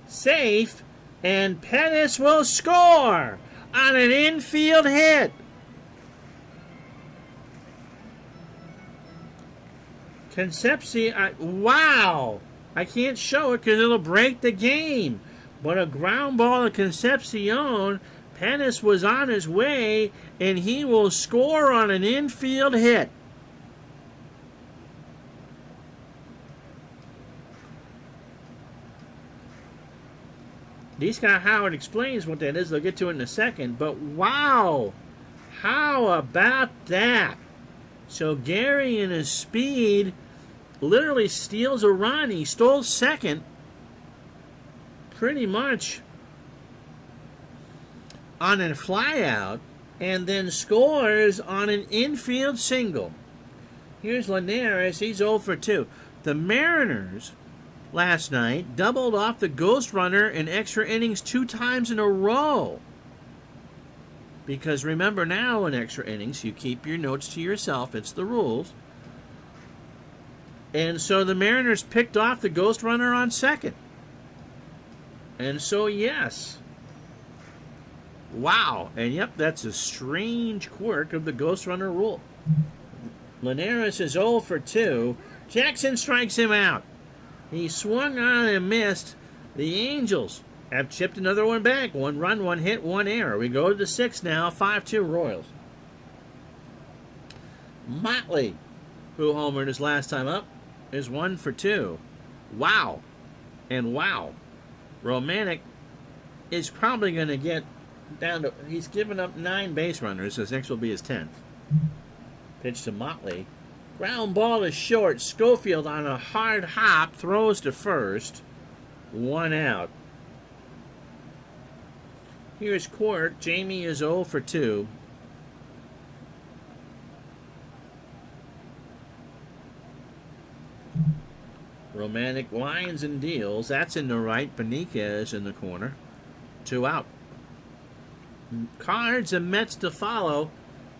safe, and Pettis will score on an infield hit. Concepcion, wow! I can't show it because it'll break the game. But a ground ball to Concepcion. Pettis was on his way, and he will score on an infield hit. D. Scott Howard explains what that is. They'll get to it in a second. But wow! How about that? So Gary, in his speed, literally steals a run. He stole second, pretty much on a flyout, and then scores on an infield single. Here's Linares. He's 0 for 2. The Mariners last night doubled off the Ghost Runner in extra innings 2 times in a row. Because remember now, in extra innings, you keep your notes to yourself. It's the rules. And so the Mariners picked off the Ghost Runner on second. And so, yes. Wow. And yep, that's a strange quirk of the Ghost Runner rule. Linares is 0 for 2. Jackson strikes him out. He swung on and missed. The Angels have chipped another one back. 1 run, 1 hit, 1 error. We go to the 6th now. 5-2 Royals. Motley, who homered his last time up, is 1 for 2. Wow. And wow. Romanek is probably going to get down to... He's given up 9 base runners. His next will be his 10th. Pitch to Motley. Ground ball is short. Schofield on a hard hop throws to first. 1 out. Here's Court. Jamie is 0 for 2. Romantic lines and deals. That's in the right. Benitez in the corner. 2 out. Cards and Mets to follow.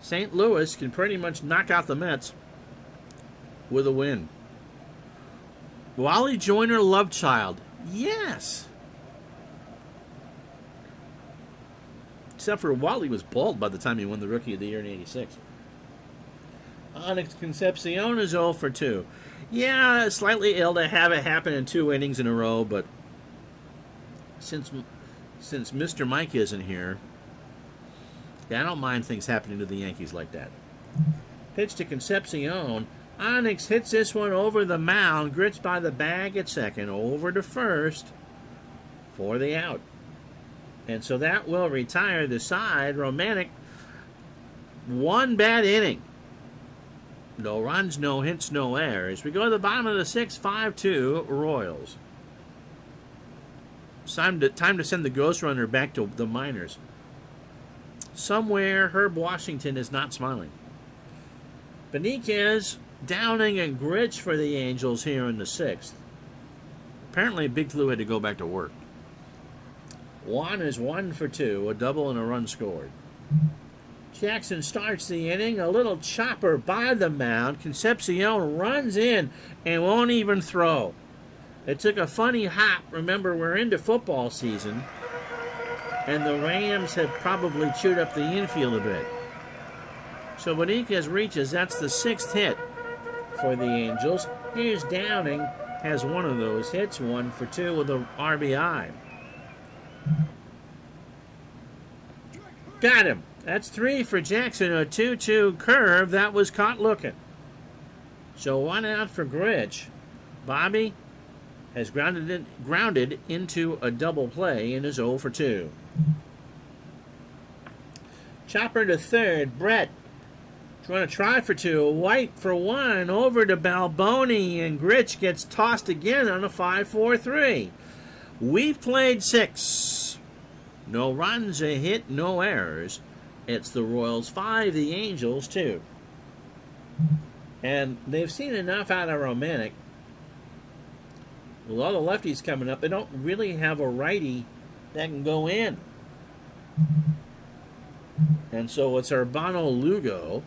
St. Louis can pretty much knock out the Mets with a win. Wally Joyner Lovechild. Yes. Except for Wally was bald by the time he won the Rookie of the Year in '86. Onyx Concepcion is 0 for 2. Yeah, slightly ill to have it happen in 2 innings in a row, but since Mr. Mike isn't here, yeah, I don't mind things happening to the Yankees like that. Pitch to Concepcion. Onyx hits this one over the mound, grits by the bag at second, over to first for the out. And so that will retire the side. Romantic, 1 bad inning. No runs, no hits, no errors. We go to the bottom of the 6th, 5-2, Royals. Time to send the ghost runner back to the minors. Somewhere, Herb Washington is not smiling. Beniquez, Downing, and Grich for the Angels here in the 6th. Apparently, Big Lou had to go back to work. Juan is 1 for 2, a double and a run scored. Jackson starts the inning, a little chopper by the mound. Concepcion runs in and won't even throw. It took a funny hop. Remember, we're into football season, and the Rams have probably chewed up the infield a bit. So Beniquez reaches. That's the 6th hit for the Angels. Here's Downing, has one of those hits, 1 for 2 with a RBI. Got him. That's 3 for Jackson, a 2-2 curve that was caught looking. So 1 out for Grich. Bobby has grounded into a double play and is 0 for 2. Chopper to third. Brett trying to try for 2. White for 1. Over to Balboni, and Grich gets tossed again on a 5-4-3. We've played 6. No runs, a hit, no errors. It's the Royals 5, the Angels 2. And they've seen enough out of Romantic. With all the lefties coming up, they don't really have a righty that can go in. And so it's Urbano Lugo,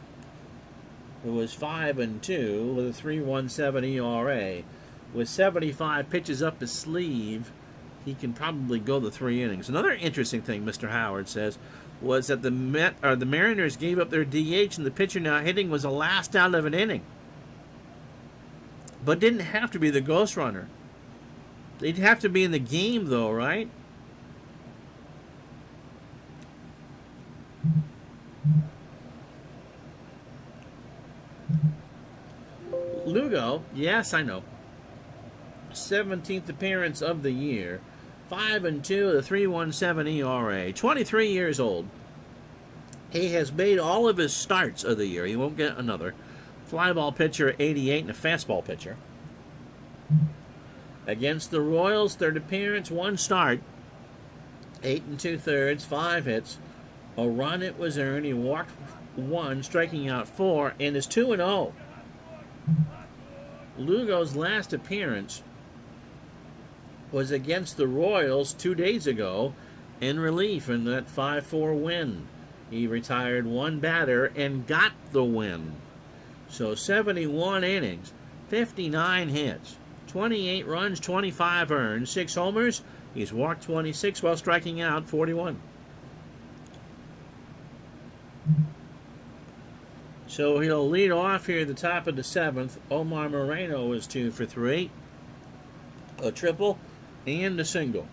who was 5-2 with a 3.17 ERA. With 75 pitches up his sleeve, he can probably go the 3 innings. Another interesting thing, Mr. Howard says, was that the Mariners gave up their DH, and the pitcher now hitting was the last out of an inning. But didn't have to be the ghost runner. They'd have to be in the game, though, right? Lugo, yes, I know. 17th appearance of the year. 5-2 with a 3.17 ERA. 23 years old. He has made all of his starts of the year. He won't get another. Fly ball pitcher, 88, and a fastball pitcher. Against the Royals, 3rd appearance, 1 start. 8 2/3, 5 hits. A run it was earned. He walked 1, striking out 4, and is 2-0. Lugo's last appearance was against the Royals 2 days ago in relief in that 5-4 win. He retired 1 batter and got the win. So 71 innings, 59 hits, 28 runs, 25 earned, 6 homers. He's walked 26 while striking out 41. So he'll lead off here at the top of the 7th. Omar Moreno is 2 for 3. A triple and a single.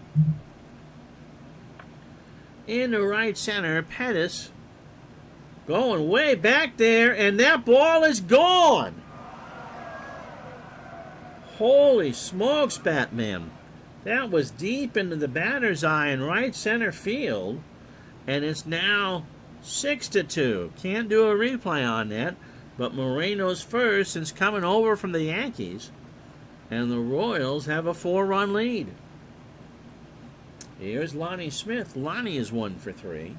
In the right center, Pettis going way back there, and that ball is gone. Holy smokes, Batman. That was deep into the batter's eye in right center field, and it's now 6-2. Can't do a replay on that, but Moreno's first since coming over from the Yankees, and the Royals have a 4-run lead. Here's Lonnie Smith. Lonnie is 1 for 3.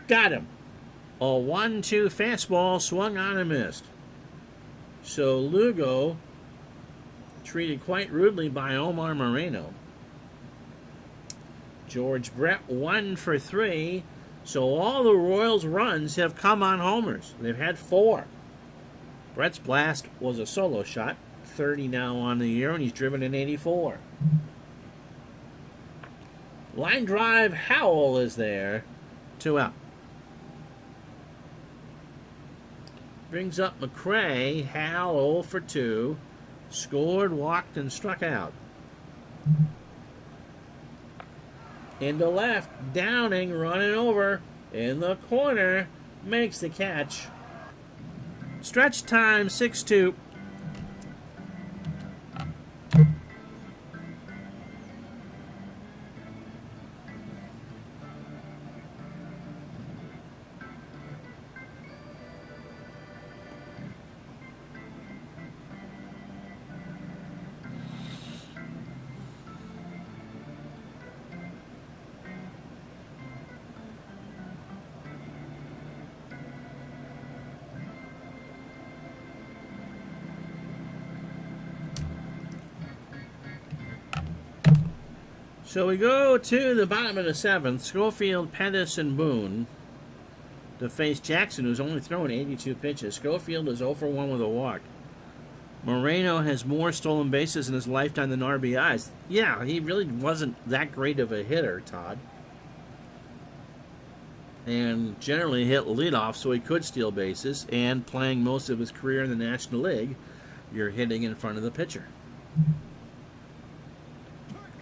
Got him. A 1-2 fastball swung on and missed. So Lugo treated quite rudely by Omar Moreno. George Brett 1 for 3. So all the Royals' runs have come on homers. They've had 4. Brett's blast was a solo shot. 30 now on the year, and he's driven an 84. Line drive, Howell is there. 2 out. Brings up McRae. Hal 0 for 2. Scored, walked, and struck out. Into left, Downing running over in the corner, makes the catch. Stretch time 6-2. So we go to the bottom of the 7th. Schofield, Pettis, and Boone to face Jackson, who's only thrown 82 pitches. Schofield is 0 for 1 with a walk. Moreno has more stolen bases in his lifetime than RBIs. Yeah, he really wasn't that great of a hitter, Todd. And generally hit leadoff, so he could steal bases. And playing most of his career in the National League, you're hitting in front of the pitcher.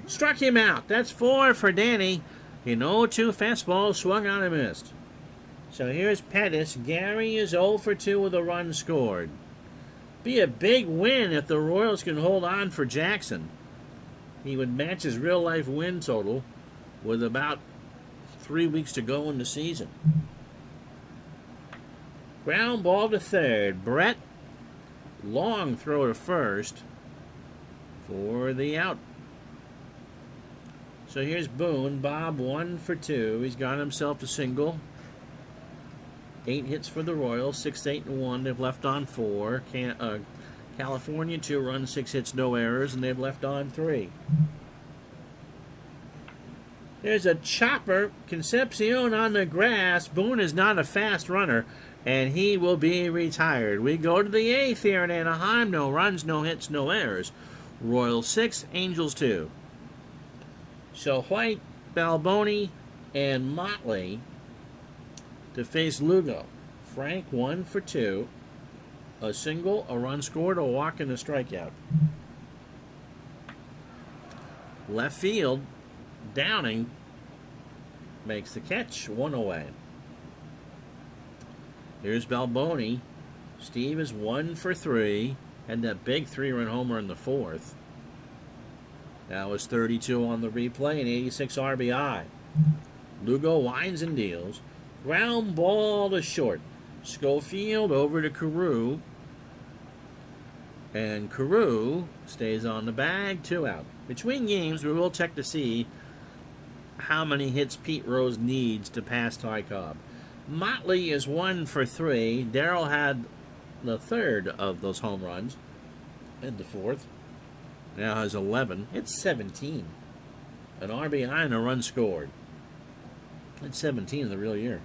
Struck him out. That's 4 for Danny. An 0-2 fastball swung on and missed. So here's Pettis. Gary is 0 for 2 with a run scored. Be a big win if the Royals can hold on for Jackson. He would match his real-life win total with about 3 weeks to go in the season. Ground ball to third. Brett. Long throw to first for the out. So here's Boone. Bob 1 for 2. He's got himself a single. 8 hits for the Royals. 6-8-1. They've left on 4. California 2 runs, 6 hits, no errors, and they've left on 3. There's a chopper. Concepcion on the grass. Boone is not a fast runner, and he will be retired. We go to the 8th here in Anaheim. No runs, no hits, no errors. Royals 6, Angels 2. So White, Balboni, and Motley to face Lugo. Frank 1 for 2. A single, a run scored, a walk, and a strikeout. Left field, Downing makes the catch, 1 away. Here's Balboni. Steve is 1 for 3. Had that big 3-run homer in the 4th. That was 32 on the replay and 86 RBI. Lugo winds and deals. Ground ball to short. Schofield over to Carew. And Carew stays on the bag, 2 out. Between games, we will check to see how many hits Pete Rose needs to pass Ty Cobb. Motley is 1 for 3. Darrell had the 3rd of those home runs and the 4th. Now has 11. It's 17. An RBI and a run scored. It's 17 in the real year.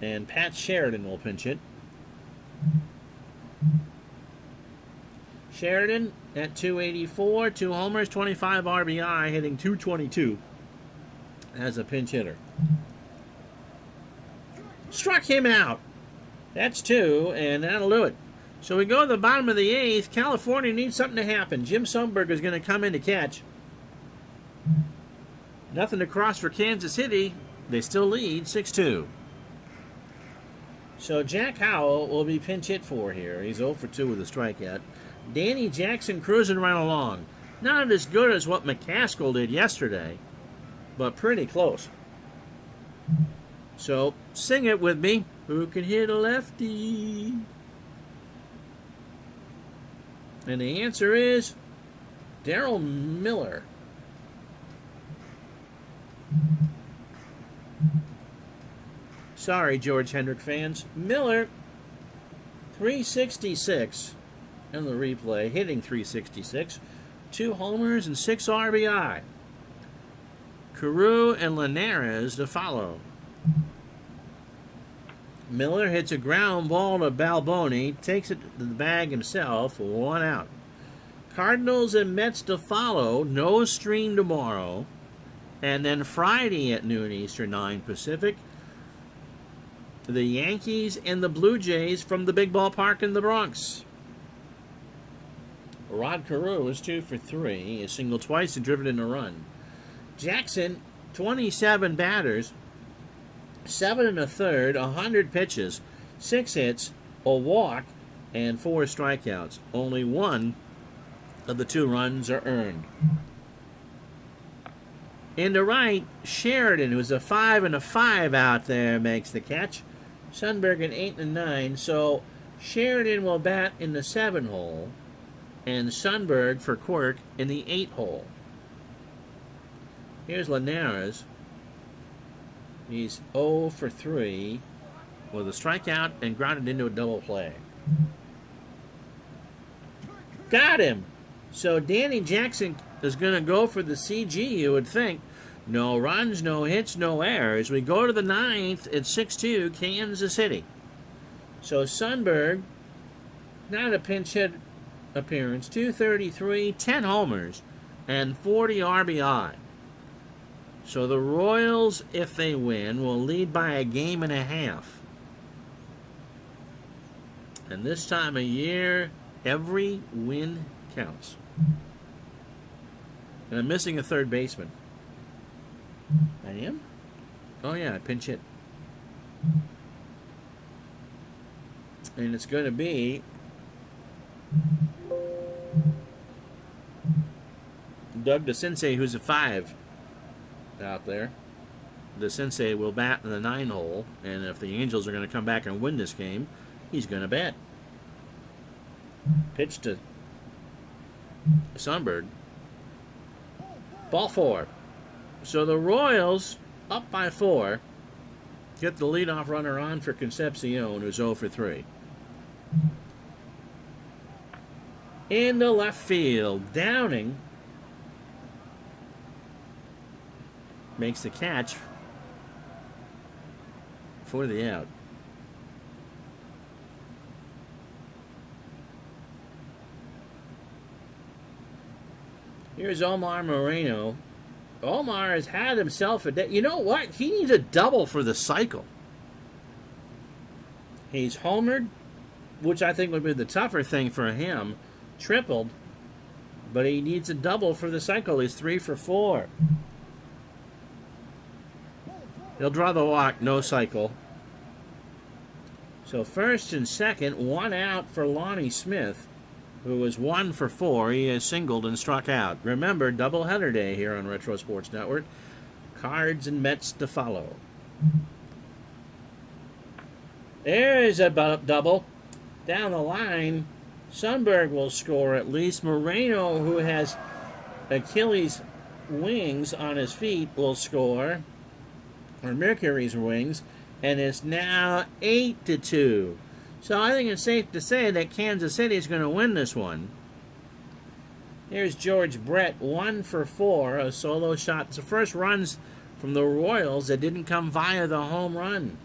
And Pat Sheridan will pinch it. Sheridan at 284, 2 homers, 25 RBI, hitting 222 as a pinch hitter. Struck him out. That's 2, and that'll do it. So we go to the bottom of the 8th. California needs something to happen. Jim Sundberg is going to come in to catch. Nothing to cross for Kansas City. They still lead 6-2. So Jack Howell will be pinch hit for here. He's 0 for 2 with a strikeout. Danny Jackson cruising right along. Not as good as what McCaskill did yesterday, but pretty close. So sing it with me. Who can hit a lefty? And the answer is Darrell Miller. Sorry, George Hendrick fans. Miller, 366 in the replay, hitting 366. 2 homers and 6 RBI. Carew and Linares to follow. Miller hits a ground ball to Balboni, takes it to the bag himself, 1 out. Cardinals and Mets to follow, no stream tomorrow. And then Friday at noon Eastern, 9 Pacific, the Yankees and the Blue Jays from the big ballpark in the Bronx. Rod Carew is 2 for 3. He singled twice and driven in a run. Jackson, 27 batters, 7 1/3, 100 pitches, 6 hits, a walk, and 4 strikeouts. Only 1 of the 2 runs are earned. In the right, Sheridan, who's a 5 and a 5 out there, makes the catch. Sundberg an 8 and 9, so Sheridan will bat in the 7 hole, and Sundberg for Quirk in the 8 hole. Here's Linares. He's 0 for 3 with a strikeout and grounded into a double play. Got him! So Danny Jackson is going to go for the CG, you would think. No runs, no hits, no errors. We go to the 9th at 6-2, Kansas City. So Sundberg, not a pinch hit appearance, 233, 10 homers, and 40 RBI. So the Royals, if they win, will lead by a game and a half. And this time of year, every win counts. And I'm missing a third baseman. I am? Oh yeah, I pinch hit. And it's going to be Doug DeCinces, who's a 5 out there. DeCinces will bat in the 9 hole, and if the Angels are going to come back and win this game, he's going to bat. Pitch to Sundberg. Ball 4. So the Royals, up by 4, get the leadoff runner on for Concepcion, who's 0 for 3. In the left field, Downing makes the catch for the out. Here's Omar Moreno. Omar has had himself a day. You know what? He needs a double for the cycle. He's homered, which I think would be the tougher thing for him. Tripled, but he needs a double for the cycle. He's 3 for 4. He'll draw the walk, no cycle. So first and second, 1 out for Lonnie Smith, who was 1 for 4. He has singled and struck out. Remember, doubleheader day here on Retro Sports Network. Cards and Mets to follow. There's a double. Down the line, Sundberg will score at least. Moreno, who has Achilles wings on his feet, will score. Or Mercury's wings. And it's now 8-2. So I think it's safe to say that Kansas City is going to win this one. Here's George Brett, 1 for 4, a solo shot. It's the first runs from the Royals that didn't come via the home run.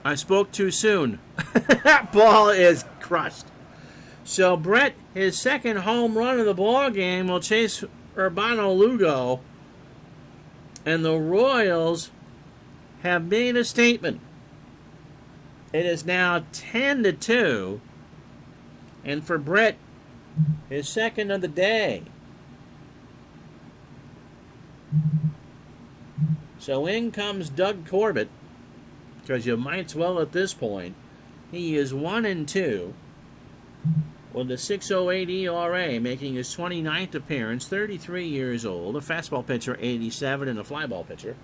I spoke too soon. That ball is crushed. So Brett, his second home run of the ball game, will chase Urbano Lugo. And the Royals have made a statement. It is now 10-2. And for Brett, his second of the day. So in comes Doug Corbett, because you might as well at this point. He is 1-2 with a 6.08 ERA, making his 29th appearance, 33 years old, a fastball pitcher, 87, and a flyball pitcher.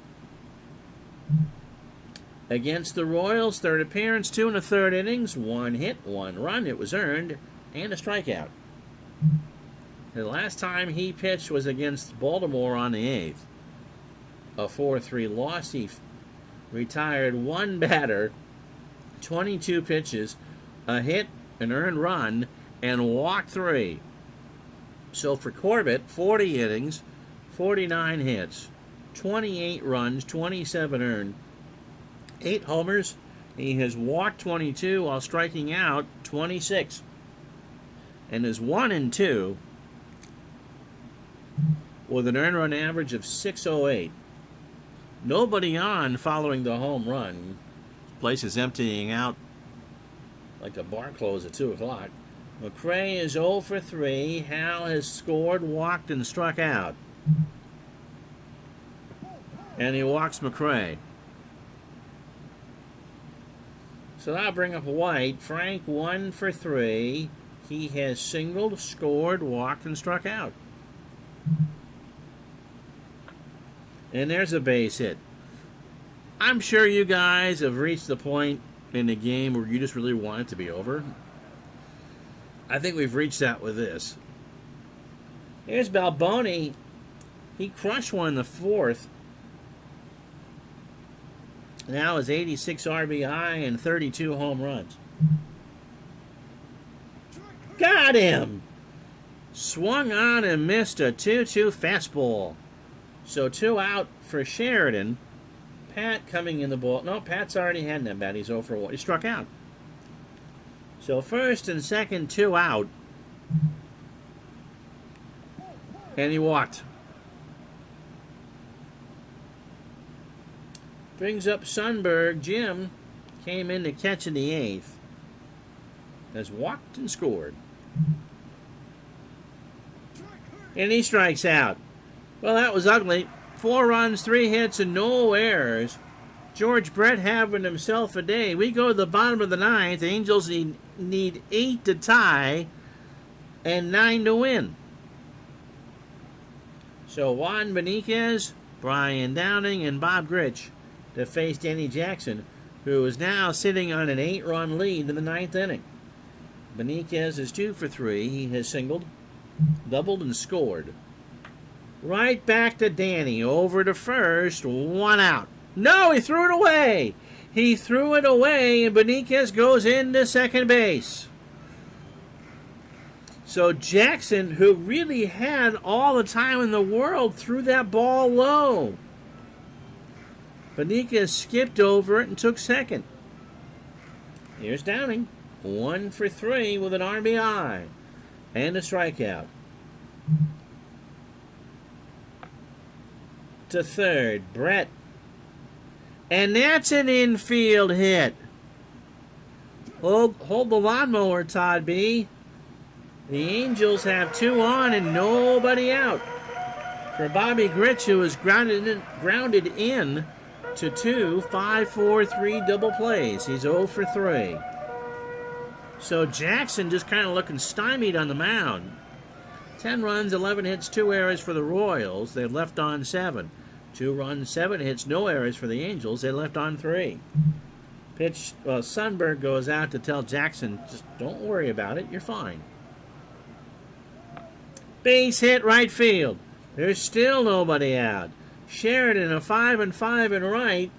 Against the Royals, third appearance, 2 1/3 innings, 1 hit, 1 run, it was earned, and a strikeout. The last time he pitched was against Baltimore on the 8th. A 4-3 loss. He retired 1 batter, 22 pitches, a hit, an earned run, and walked 3. So for Corbett, 40 innings, 49 hits, 28 runs, 27 earned, 8 homers. He has walked 22 while striking out 26. And is 1-2 with an earned run average of 608. Nobody on following the home run. Place is emptying out like a bar close at 2 o'clock. McRae is 0 for 3. Hal has scored, walked, and struck out. And he walks McRae. So that'll bring up White. Frank 1 for 3. He has singled, scored, walked, and struck out. And there's a base hit. I'm sure you guys have reached the point in the game where you just really want it to be over. I think we've reached that with this. Here's Balboni. He crushed one in the 4th. Now is 86 RBI and 32 home runs. Got him! Swung on and missed a 2-2 fastball. So 2 out for Sheridan. Pat coming in the ball. No, Pat's already had that bat. He's 0 for 1. He struck out. So first and second, 2 out. And he walked. Brings up Sundberg. Jim came in to catch in the 8th. Has walked and scored. And he strikes out. Well, that was ugly. 4 runs, 3 hits, and no errors. George Brett having himself a day. We go to the bottom of the 9th. Angels need 8 to tie and 9 to win. So Juan Beniquez, Brian Downing, and Bob Gritch to face Danny Jackson, who is now sitting on an 8-run lead in the 9th inning. Beniquez is 2 for 3. He has singled, doubled, and scored. Right back to Danny. Over to first. 1 out. No, he threw it away. He threw it away, and Beniquez goes into second base. So Jackson, who really had all the time in the world, threw that ball low. Beniquez skipped over it and took second. Here's Downing. 1 for 3 with an RBI and a strikeout. To third, Brett. And that's an infield hit. Hold the lawnmower, Todd B. The Angels have 2 on and nobody out. For Bobby Gritch, who is grounded in to 2 5-4-3 double plays. He's 0 for 3. So Jackson just kind of looking stymied on the mound. 10 runs, 11 hits, 2 errors for the Royals. They left on 7. 2 runs, 7 hits, no errors for the Angels. They left on 3. Pitch, Sundberg goes out to tell Jackson, just don't worry about it. You're fine. Base hit right field. There's still nobody out. Sheridan, a 5-5 in right,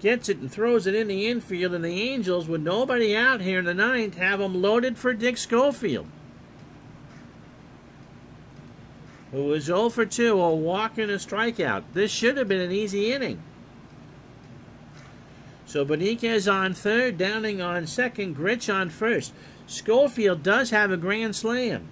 gets it and throws it in the infield, and the Angels, with nobody out here in the 9th, have them loaded for Dick Schofield, who was 0 for 2, a walk and a strikeout. This should have been an easy inning. So Beniquez on third, Downing on second, Gritch on first. Schofield does have a grand slam.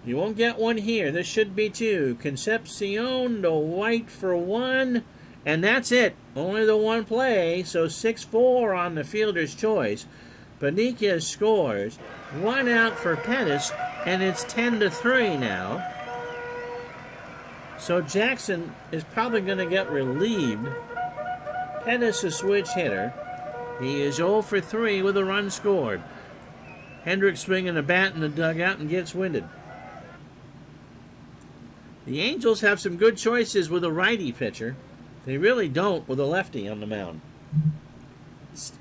You won't get one here. This should be 2. Concepcion to White for 1. And that's it. Only the 1 play. So 6-4 on the fielder's choice. Beniquez scores. 1 out for Pettis. And it's 10-3 now. So Jackson is probably going to get relieved. Pettis a switch hitter. He is 0 for 3 with a run scored. Hendricks swinging a bat in the dugout and gets winded. The Angels have some good choices with a righty pitcher. They really don't with a lefty on the mound.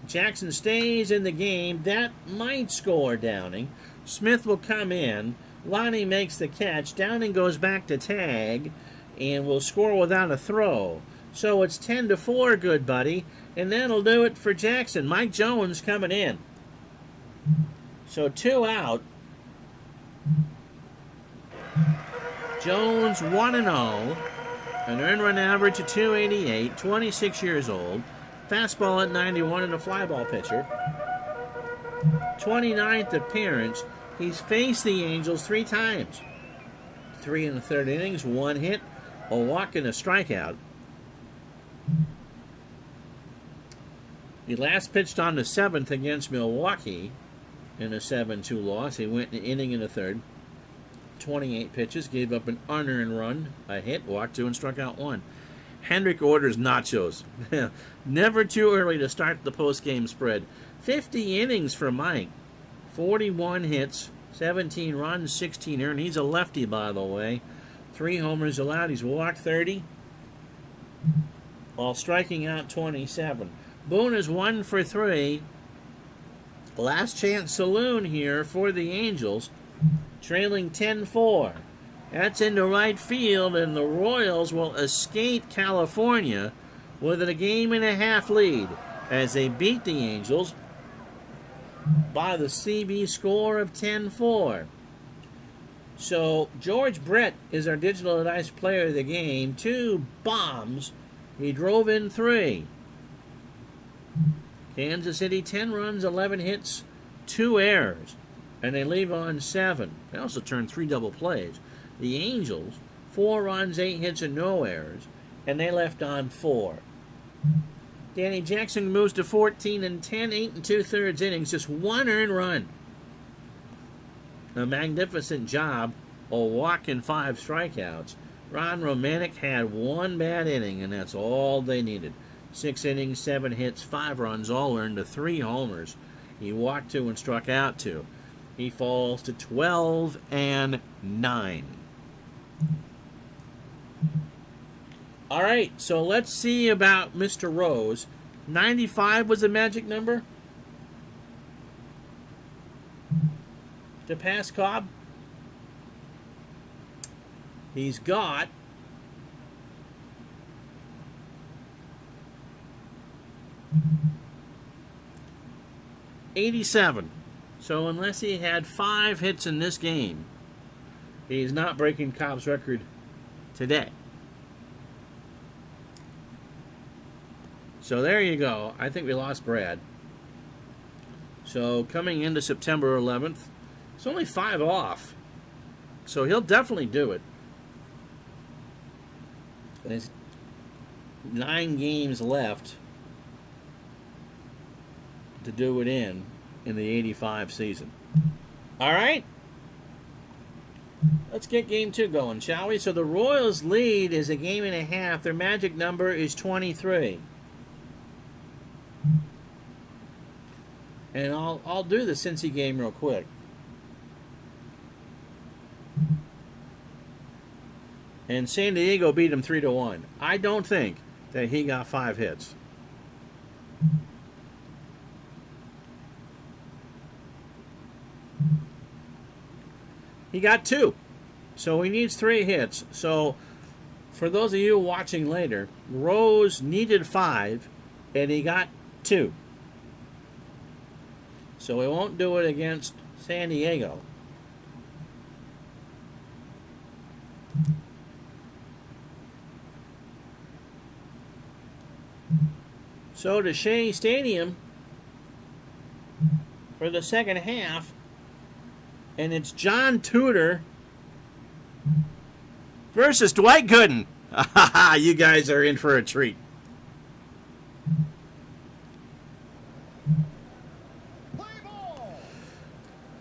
Jackson stays in the game. That might score Downing. Smith will come in. Lonnie makes the catch. Downing goes back to tag and will score without a throw. So it's 10-4, good buddy. And that'll do it for Jackson. Mike Jones coming in. So 2 out. Jones 1-0. An earned run average of 288. 26 years old. Fastball at 91 and a fly ball pitcher. 29th appearance. He's faced the Angels 3 times. 3 in the 3rd innings, 1 hit, a walk and a strikeout. He last pitched on the 7th against Milwaukee in a 7-2 loss. He went an inning in the 3rd. 28 pitches, gave up an unearned run, a hit, walked 2 and struck out 1. Hendrick orders nachos. Never too early to start the post-game spread. 50 innings for Mike. 41 hits, 17 runs, 16 earned. He's a lefty, by the way. 3 homers allowed. He's walked 30 while striking out 27. Boone is 1 for 3. Last chance saloon here for the Angels, trailing 10-4. That's into right field, and the Royals will escape California with a 1.5 lead as they beat the Angels by the CB score of 10-4. So George Brett is our digital dice player of the game. 2 bombs. He drove in 3. Kansas City 10 runs, 11 hits, 2 errors, and they leave on 7. They also turned 3 double plays. The Angels 4 runs, 8 hits, and no errors, and they left on 4. Danny Jackson moves to 14 and 10, 8 2/3 innings, just 1 earned run. A magnificent job, a walk and 5 strikeouts. Ron Romanek had 1 bad inning, and that's all they needed. 6 innings, 7 hits, 5 runs, all earned to 3 homers. He walked 2 and struck out 2. He falls to 12 and 9. All right, so let's see about Mr. Rose. 95 was the magic number to pass Cobb. He's got 87. So unless he had 5 hits in this game, he's not breaking Cobb's record today. So there you go. I think we lost Brad. So coming into September 11th, it's only 5 off. So he'll definitely do it. There's 9 games left to do it in the 85 season. All right. Let's get game 2 going, shall we? So the Royals' lead is 1.5 games. Their magic number is 23. And I'll do the Cincy game real quick. And San Diego beat him 3-1. I don't think that he got 5 hits. He got 2. So he needs 3 hits. So for those of you watching later, Rose needed 5 and he got 2. So he won't do it against San Diego. So to Shea Stadium for the second half, and it's John Tudor versus Dwight Gooden. You guys are in for a treat.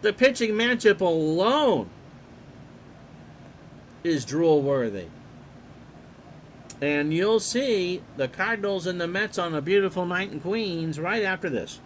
The pitching matchup alone is drool-worthy. And you'll see the Cardinals and the Mets on a beautiful night in Queens right after this.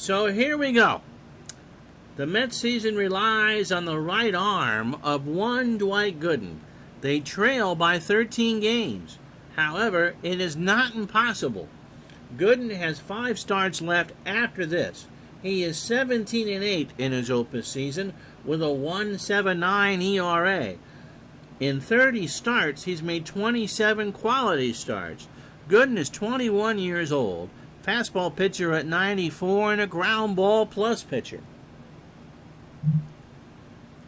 So here we go. The Mets season relies on the right arm of one Dwight Gooden. They trail by 13 games. However, it is not impossible. Gooden has 5 starts left after this. He is 17-8 in his opus season with a 1.79 ERA. In 30 starts, he's made 27 quality starts. Gooden is 21 years old, fastball pitcher at 94, and a ground ball plus pitcher.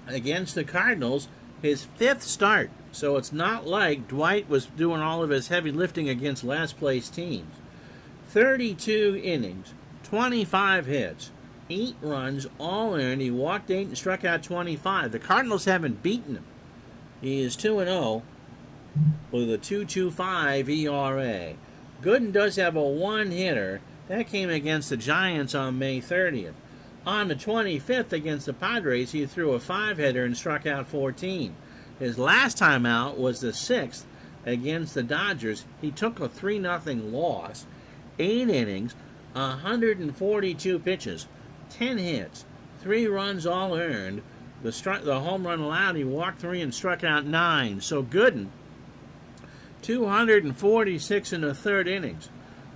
Against the Cardinals, his 5th start, so it's not like Dwight was doing all of his heavy lifting against last place teams. 32 innings, 25 hits, 8 runs, all earned. He walked 8 and struck out 25. The Cardinals haven't beaten him. He is 2-0 with a 2.25 ERA. Gooden does have a one-hitter. That came against the Giants on May 30th. On the 25th against the Padres, he threw a 5-hitter and struck out 14. His last time out was the 6th against the Dodgers. He took a 3-0 loss, 8 innings, 142 pitches, 10 hits, 3 runs all earned. The home run allowed, he walked 3 and struck out 9. So Gooden, 246 in the 3rd innings,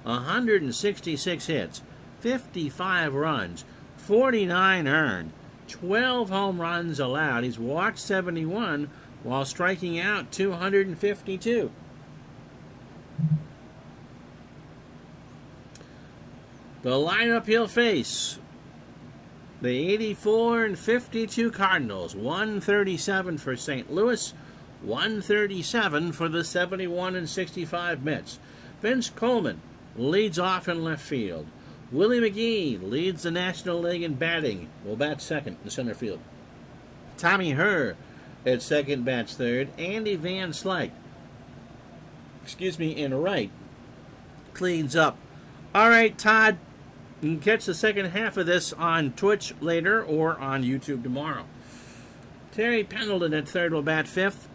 166 hits, 55 runs, 49 earned, 12 home runs allowed. He's walked 71 while striking out 252. The lineup he'll face: the 84 and 52 Cardinals, 137 for St. Louis, 137 for the 71 and 65 Mets. Vince Coleman leads off in left field. Willie McGee leads the National League in batting. Will bat second in center field. Tommy Herr at second bats third. Andy Van Slyke, in right, cleans up. All right, Todd, you can catch the second half of this on Twitch later or on YouTube tomorrow. Terry Pendleton at third will bat fifth.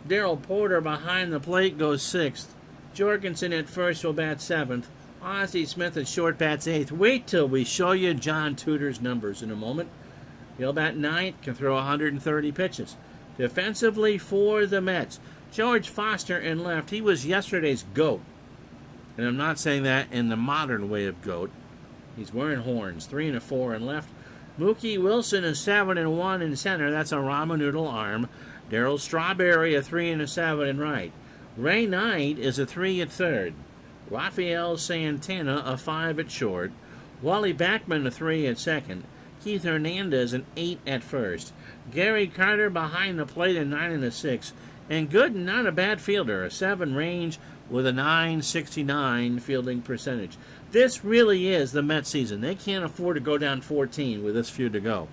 Darrell Porter behind the plate goes sixth. Jorgensen at first will bat seventh. Ozzie Smith at short bats eighth. Wait till we show you John Tudor's numbers in a moment. He'll bat ninth, can throw 130 pitches. Defensively for the Mets, George Foster in left. He was yesterday's GOAT. And I'm not saying that in the modern way of GOAT. He's wearing horns. 3 and a 4 in left. Mookie Wilson is 7 and 1 in center. That's a ramen noodle arm. Darryl Strawberry a 3 and a 7 in right. Ray Knight is a 3 at third. Rafael Santana a 5 at short. Wally Backman a 3 at second. Keith Hernandez an 8 at first. Gary Carter behind the plate a 9 and a 6. And Gooden, not a bad fielder, a 7 range with a 9.69 fielding percentage. This really is the Mets season. They can't afford to go down 14 with this few to go.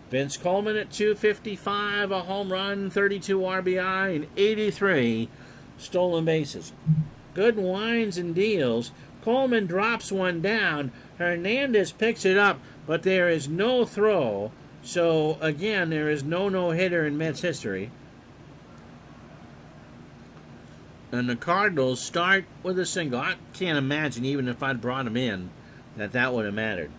Vince Coleman at 255, a home run, 32 RBI, and 83 stolen bases. Gooden winds and deals. Coleman drops one down. Hernandez picks it up, but there is no throw. So, again, there is no no-hitter in Mets history. And the Cardinals start with a single. I can't imagine, even if I'd brought him in, that would have mattered.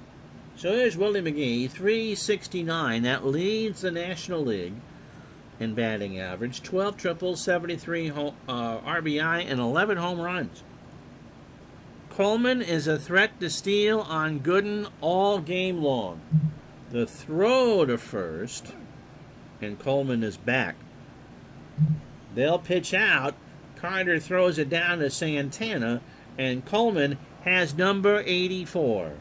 So here's Willie McGee, 369. That leads the National League in batting average. 12 triples, 73 RBI, and 11 home runs. Coleman is a threat to steal on Gooden all game long. The throw to first, and Coleman is back. They'll pitch out. Carter throws it down to Santana, and Coleman has number 84.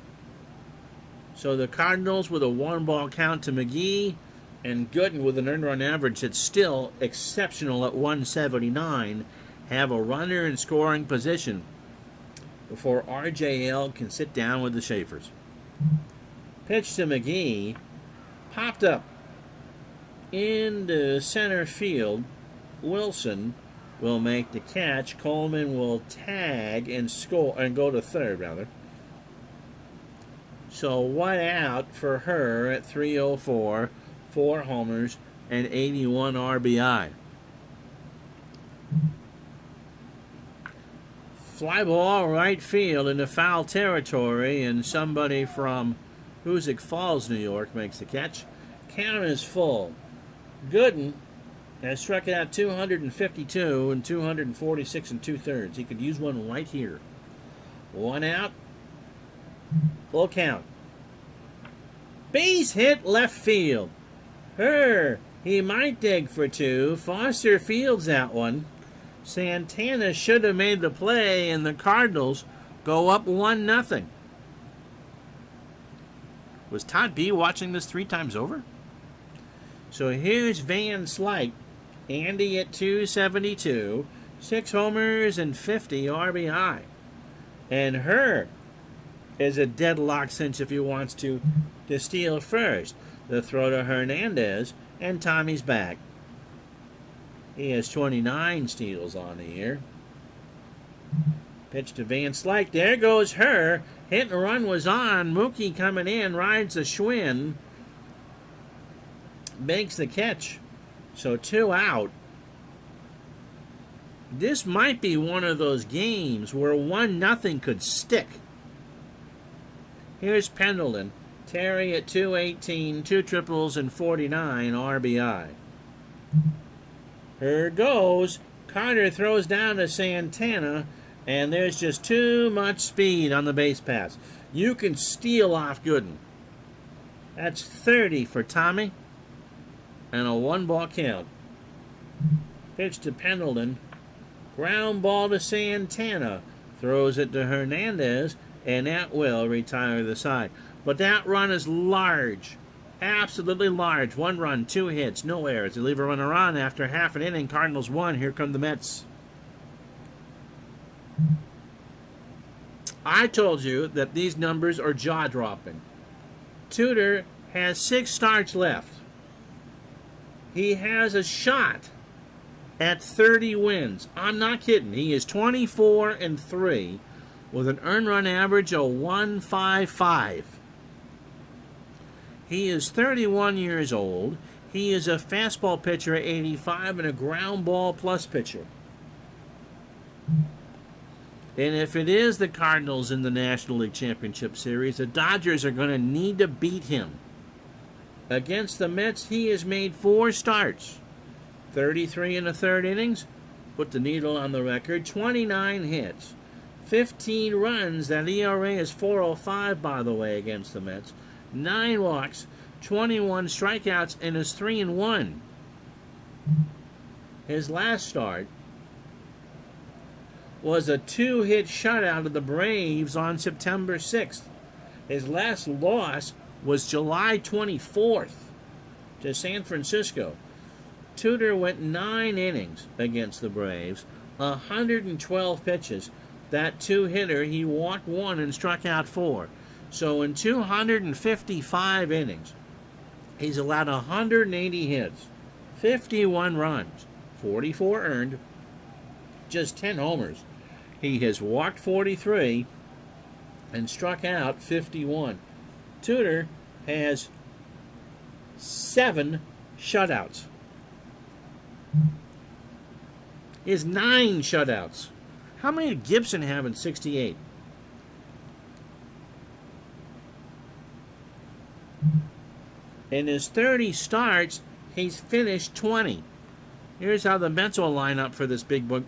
So the Cardinals with a 1-ball count to McGee, and Gooden with an earned run average that's still exceptional at 179, have a runner in scoring position before RJL can sit down with the Schaefers. Pitch to McGee, popped up into center field. Wilson will make the catch. Coleman will tag and score and go to third, rather. So 1 out for her at 304, 4 homers, and 81 RBI. Fly ball right field into foul territory, and somebody from Hoosick Falls, New York, makes the catch. Count is full. Gooden has struck out 252 and 246 and 2/3. He could use one right here. One out. Full count. Base hit left field. He might dig for two. Foster fields that one. Santana should have made the play, and the Cardinals go up 1-0. Was Todd B watching this 3 times over? So here's Van Slyke. Andy at 272. 6 homers and 50 RBI. And is a deadlock cinch if he wants to steal first. The throw to Hernandez, and Tommy's back. He has 29 steals on the year. Pitch to Van Slyke. There goes Hit and run was on. Mookie coming in, rides the Schwinn. Makes the catch. So 2 out. This might be one of those games where 1-0 could stick. Here's Pendleton. Terry at 218, 2 triples and 49 RBI. Here goes. Carter throws down to Santana, and there's just too much speed on the base pass. You can steal off Gooden. That's 30 for Tommy, and a 1-ball count. Pitch to Pendleton. Ground ball to Santana. Throws it to Hernandez, and that will retire the side. But that run is large. Absolutely large. 1 run, 2 hits, no errors. They leave a runner on after half an inning. Cardinals 1. Here come the Mets. I told you that these numbers are jaw-dropping. Tudor has 6 starts left. He has a shot at 30 wins. I'm not kidding. He is 24-3 with an earned run average of 155. He is 31 years old. He is a fastball pitcher at 85 and a ground ball plus pitcher. And if it is the Cardinals in the National League Championship Series, the Dodgers are going to need to beat him. Against the Mets, he has made 4 starts. 33 1/3 innings, put the needle on the record, 29 hits, 15 runs. That ERA is 4.05, by the way, against the Mets. 9 walks, 21 strikeouts, and is 3-1. His last start was a 2-hit shutout of the Braves on September 6th. His last loss was July 24th to San Francisco. Tudor went 9 innings against the Braves, 112 pitches. That 2-hitter, he walked 1 and struck out 4. So in 255 innings, he's allowed 180 hits, 51 runs, 44 earned, just 10 homers. He has walked 43 and struck out 51. Tudor has 7 shutouts. He has 9 shutouts. How many did Gibson have in 68? In his 30 starts, he's finished 20. Here's how the Mets will line up for this big book.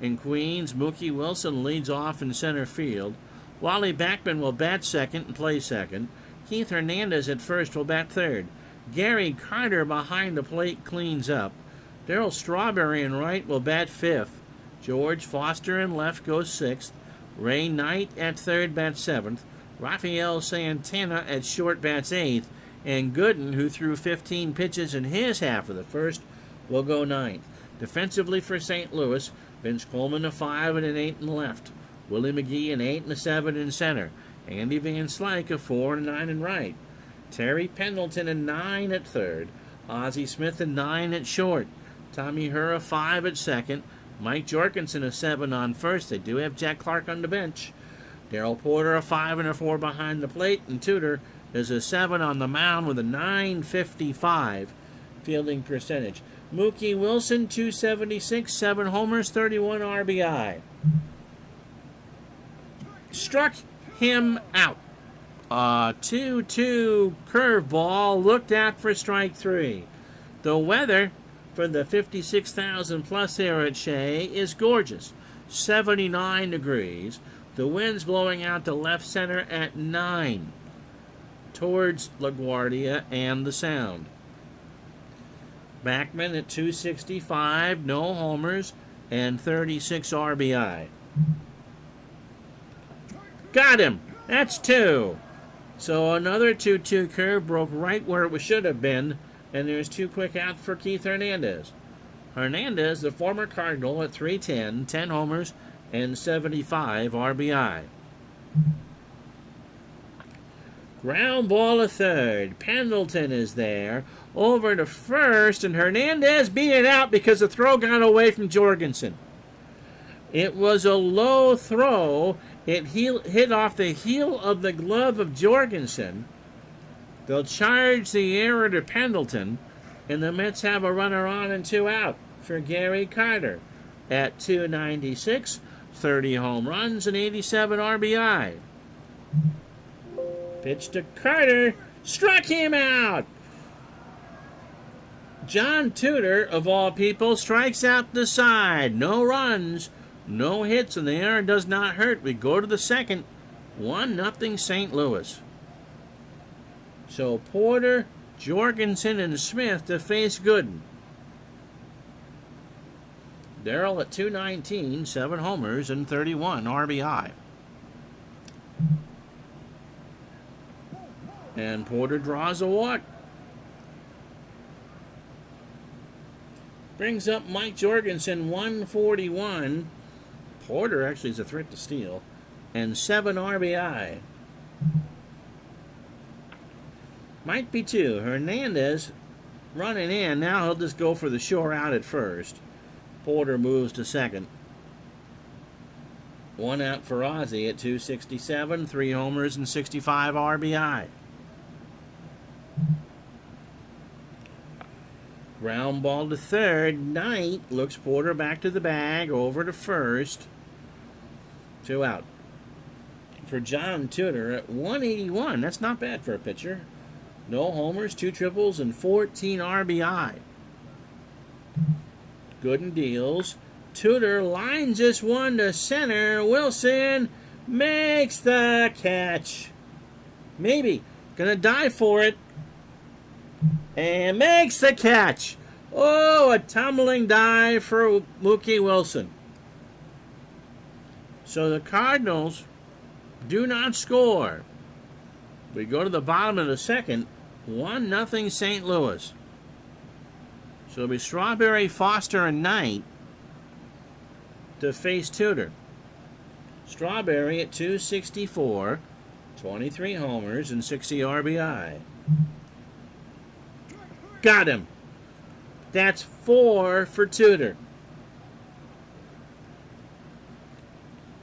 In Queens, Mookie Wilson leads off in center field. Wally Backman will bat second and play second. Keith Hernandez at first will bat third. Gary Carter behind the plate cleans up. Darryl Strawberry in right will bat fifth. George Foster in left goes sixth. Ray Knight at third bats seventh. Rafael Santana at short bats eighth. And Gooden, who threw 15 pitches in his half of the first, will go ninth. Defensively for St. Louis, Vince Coleman a 5 and an 8 in left. Willie McGee an 8 and a 7 in center. Andy Van Slyke a 4 and a 9 in right. Terry Pendleton a 9 at third. Ozzie Smith a 9 at short. Tommy Herr a 5 at second. Mike Jorgensen a 7 on first. They do have Jack Clark on the bench. Darrell Porter a 5 and a 4 behind the plate. And Tudor is a 7 on the mound with a .955 fielding percentage. Mookie Wilson, 276, 7 homers, 31 RBI. struck him out. 2-2 curveball looked at for strike 3. The weather for the 56,000 plus here at Shea is gorgeous. 79 degrees. The wind's blowing out to left center at 9 towards LaGuardia and the Sound. Backman at 265, no homers, and 36 RBI. Got him! That's 2. So another 2-2 curve broke right where it should have been, and there's 2 quick outs for Keith Hernandez. Hernandez, the former Cardinal, at 310, 10 homers, and 75 RBI. Ground ball to third. Pendleton is there. Over to first, and Hernandez beat it out because the throw got away from Jorgensen. It was a low throw. It hit off the heel of the glove of Jorgensen. They'll charge the error to Pendleton, and the Mets have a runner on and 2 out for Gary Carter at 296, 30 home runs, and 87 RBI. Pitch to Carter, struck him out. John Tudor, of all people, strikes out the side. No runs, no hits, and the error does not hurt. We go to the second, 1-0 St. Louis. So Porter, Jorgensen, and Smith to face Gooden. Darrell at 219, 7 homers, and 31 RBI. And Porter draws a walk. Brings up Mike Jorgensen, 141. Porter actually is a threat to steal. And 7 RBI. Might be 2. Hernandez running in. Now he'll just go for the shore out at first. Porter moves to second. 1 out for Ozzie at 267. 3 homers and 65 RBI. Ground ball to third. Knight looks Porter back to the bag. Over to first. 2 out. For John Tudor at 181. That's not bad for a pitcher. No homers, 2 triples, and 14 RBI. Gooden deals. Tudor lines this one to center. Wilson makes the catch. Maybe. Gonna dive for it. And makes the catch. Oh, a tumbling dive for Mookie Wilson. So the Cardinals do not score. We go to the bottom of the second. 1-0 St. Louis. So it'll be Strawberry, Foster, and Knight to face Tudor. Strawberry at 264, 23 homers, and 60 RBI. Got him. That's 4 for Tudor.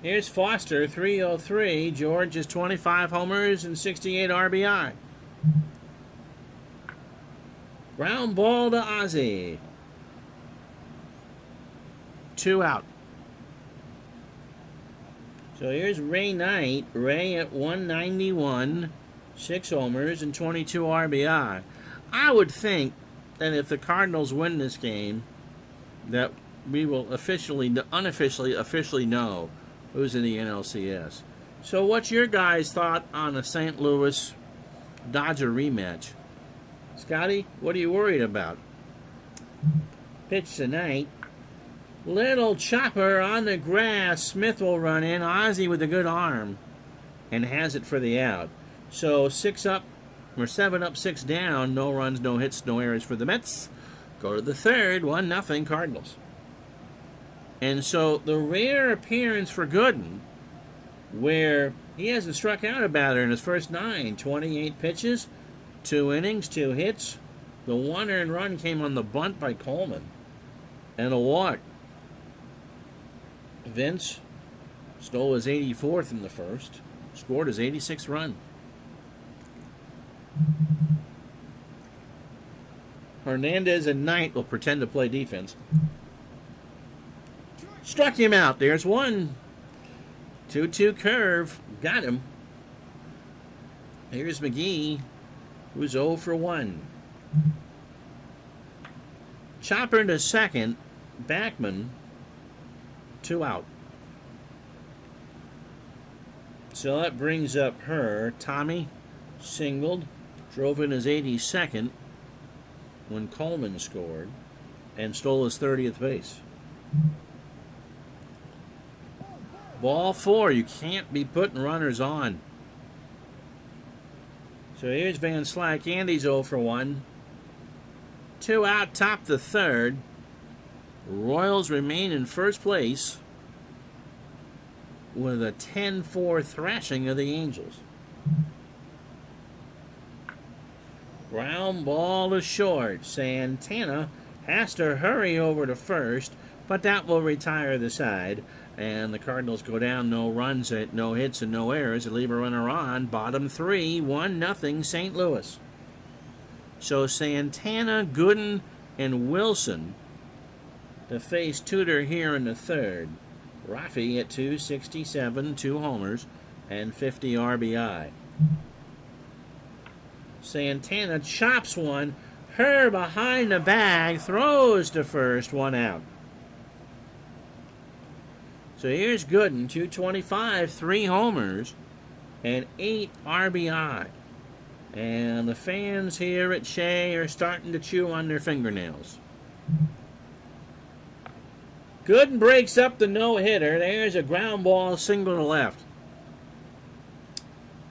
Here's Foster, 303. George is 25 homers and 68 RBI. Ground ball to Ozzie. 2 out. So here's Ray Knight. Ray at 191. 6 homers and 22 RBI. I would think that if the Cardinals win this game, that we will officially know who's in the NLCS. So what's your guys' thought on a St. Louis Dodger rematch? Scotty, what are you worried about? Pitch tonight. Little chopper on the grass. Smith will run in. Ozzie with a good arm. And has it for the out. So 6 up. We're 7 up, 6 down. No runs, no hits, no errors for the Mets. Go to the third, 1-0 Cardinals. And so the rare appearance for Gooden, where he hasn't struck out a batter in his first 9, 28 pitches, 2 innings, 2 hits. The 1 earned run came on the bunt by Coleman. And a walk. Vince stole his 84th in the first, scored his 86th run. Hernandez and Knight will pretend to play defense. Struck him out. There's 1. 2-2 curve. Got him. Here's McGee, who's 0 for 1. Chopper to second. Backman, 2 out. So that brings up her. Tommy singled, drove in his 82nd when Coleman scored, and stole his 30th base. Ball 4. You can't be putting runners on. So here's Van Slyke. Andy's 0 for 1. 2 out, top the third. Royals remain in first place with a 10-4 thrashing of the Angels. Ground ball to short. Santana has to hurry over to first, but that will retire the side. And the Cardinals go down, no runs, no hits, and no errors. They leave a runner on. Bottom 3, 1-0 St. Louis. So Santana, Gooden, and Wilson to face Tudor here in the third. Rafi at 267, 2 homers, and 50 RBI. Santana chops one. Her behind the bag, throws to first, 1 out. So here's Gooden, 225, 3 homers, and 8 RBI. And the fans here at Shea are starting to chew on their fingernails. Gooden breaks up the no-hitter. There's a ground ball, single to left.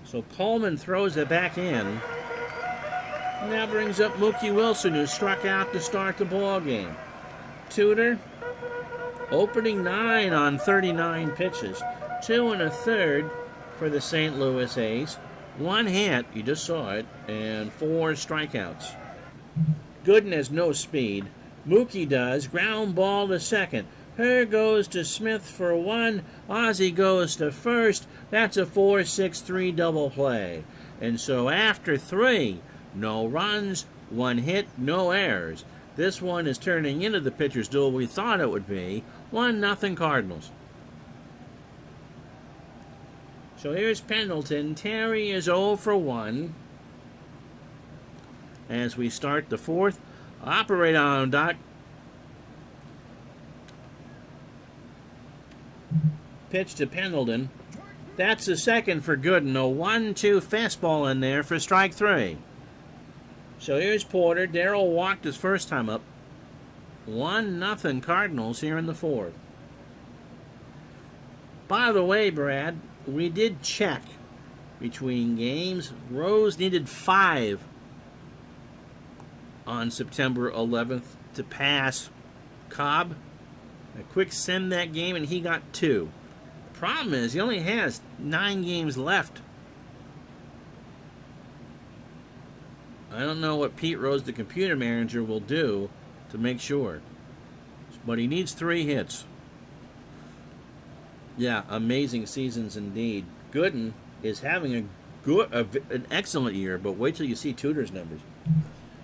So Coleman throws it back in. And that brings up Mookie Wilson, who struck out to start the ball game. Tudor, opening 9 on 39 pitches. 2 1/3 for the St. Louis A's. 1 hit, you just saw it, and 4 strikeouts. Gooden has no speed. Mookie does. Ground ball to second. Her goes to Smith for 1. Ozzie goes to first. That's a 4-6-3 double play. And so after 3, no runs, 1 hit, no errors. This one is turning into the pitcher's duel we thought it would be. 1-0 Cardinals. So here's Pendleton. Terry is 0 for 1. As we start the 4th. Operate on him, Doc. Pitch to Pendleton. That's the second for Gooden. A 1-2 fastball in there for strike 3. So here's Porter. Darrell walked his first time up. 1-0 Cardinals here in the 4th. By the way, Brad, we did check between games. Rose needed 5 on September 11th to pass Cobb. A quick sim that game, and he got 2. The problem is he only has 9 games left. I don't know what Pete Rose, the computer manager, will do to make sure. But he needs 3 hits. Yeah, amazing seasons indeed. Gooden is having an excellent year, but wait till you see Tudor's numbers.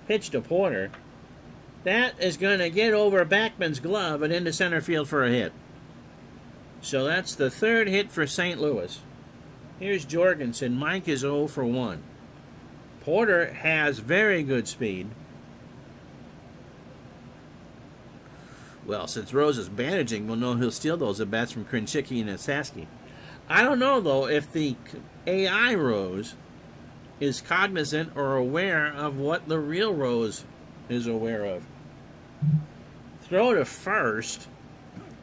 Pitch to Porter. That is going to get over Backman's glove and into center field for a hit. So that's the 3rd hit for St. Louis. Here's Jorgensen. Mike is 0 for 1. Porter has very good speed. Well, since Rose is bandaging, we'll know he'll steal those at bats from Krinchicki and Saski. I don't know, though, if the AI Rose is cognizant or aware of what the real Rose is aware of. Throw to first,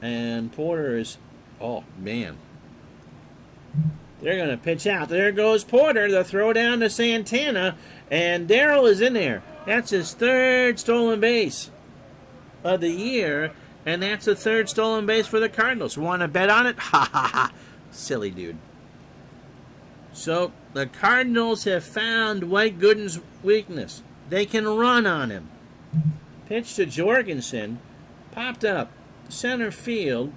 and Porter is, oh, man. They're going to pitch out. There goes Porter. The throw down to Santana, and Darrell is in there. That's his 3rd stolen base of the year, and that's the 3rd stolen base for the Cardinals. Want to bet on it? Ha ha ha. Silly dude. So the Cardinals have found Dwight Gooden's weakness. They can run on him. Pitch to Jorgensen. Popped up. Center field.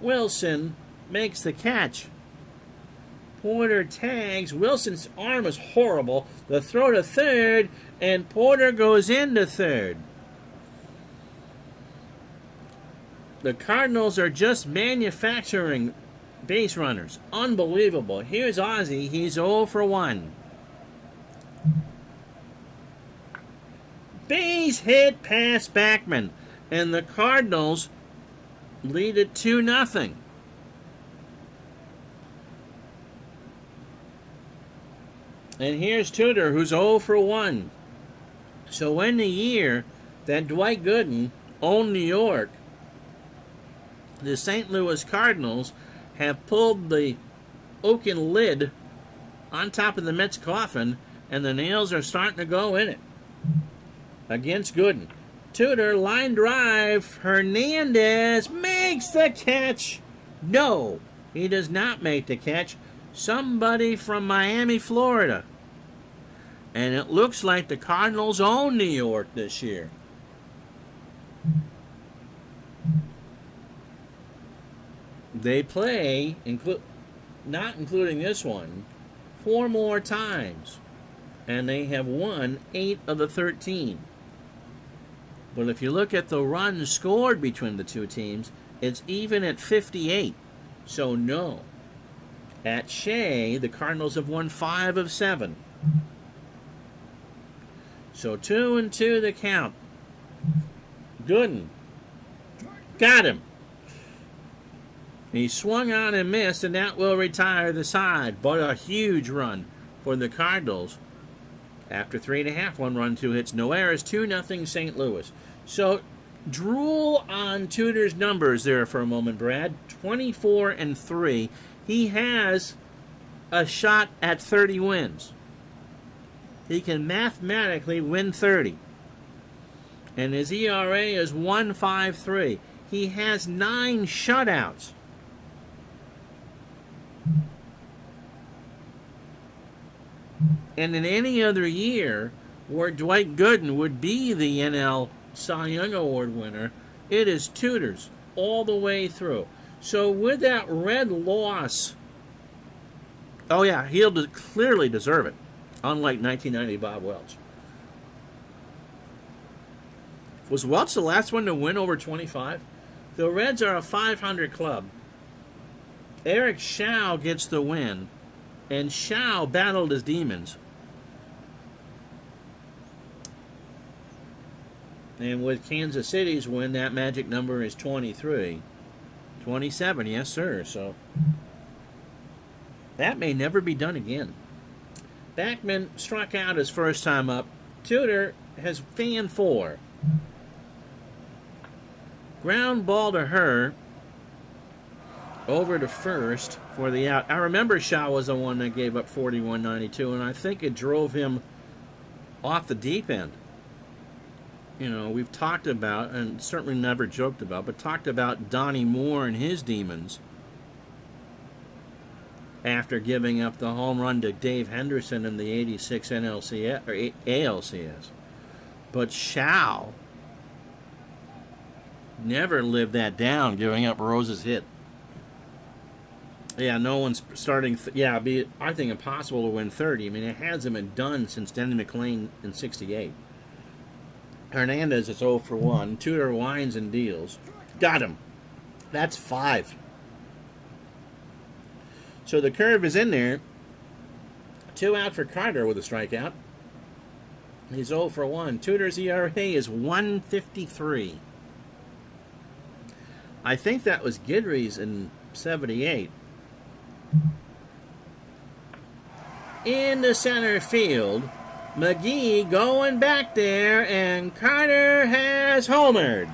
Wilson makes the catch. Porter tags. Wilson's arm is horrible. The throw to third, and Porter goes into third. The Cardinals are just manufacturing Base runners. Unbelievable. Here's Ozzie. He's 0 for 1. Base hit past Backman. And the Cardinals lead it 2-0. And here's Tudor, who's 0 for 1. So in the year that Dwight Gooden owned New York, the St. Louis Cardinals have pulled the oaken lid on top of the Mets coffin, and the nails are starting to go in it against Gooden. Tudor, line drive. Hernandez makes the catch. No, he does not make the catch. Somebody from Miami, Florida. And it looks like the Cardinals own New York this year. They play, not including this one, 4 more times. And they have won 8 of the 13. But if you look at the runs scored between the two teams, it's even at 58. So no. At Shea, the Cardinals have won 5 of 7. So 2-2 the count. Gooden. Got him. He swung on and missed, and that will retire the side. But a huge run for the Cardinals. After 3.5, 1 run, 2 hits, no errors, 2-0 St. Louis. So drool on Tudor's numbers there for a moment, Brad. 24-3. He has a shot at 30 wins. He can mathematically win 30. And his ERA is 1.53. He has 9 shutouts. And in any other year where Dwight Gooden would be the NL Cy Young Award winner, it is Tudor's all the way through. So with that red loss, oh yeah, he'll clearly deserve it, unlike 1990 Bob Welch. Was Welch the last one to win over 25? The Reds are a 500 club. Eric Shao gets the win, and Shao battled his demons. And with Kansas City's win, that magic number is 23. 27, yes, sir. So that may never be done again. Backman struck out his first time up. Tudor has fanned 4. Ground ball to her. Over to first for the out. I remember Shaw was the one that gave up 41-92, and I think it drove him off the deep end. You know, we've talked about, and certainly never joked about, but talked about Donnie Moore and his demons after giving up the home run to Dave Henderson in the 86 NLCS, or ALCS. But Shaw never lived that down, giving up Rose's hit. Yeah, no one's starting. It'd be, I think, impossible to win 30. I mean, it hasn't been done since Denny McLain in 68. Hernandez is 0 for 1. Tudor winds and deals. Got him. That's 5. So the curve is in there. 2 out for Carter with a strikeout. He's 0 for 1. Tudor's ERA is 1.53. I think that was Guidry's in 78. In the center field, McGee going back there, and Carter has homered.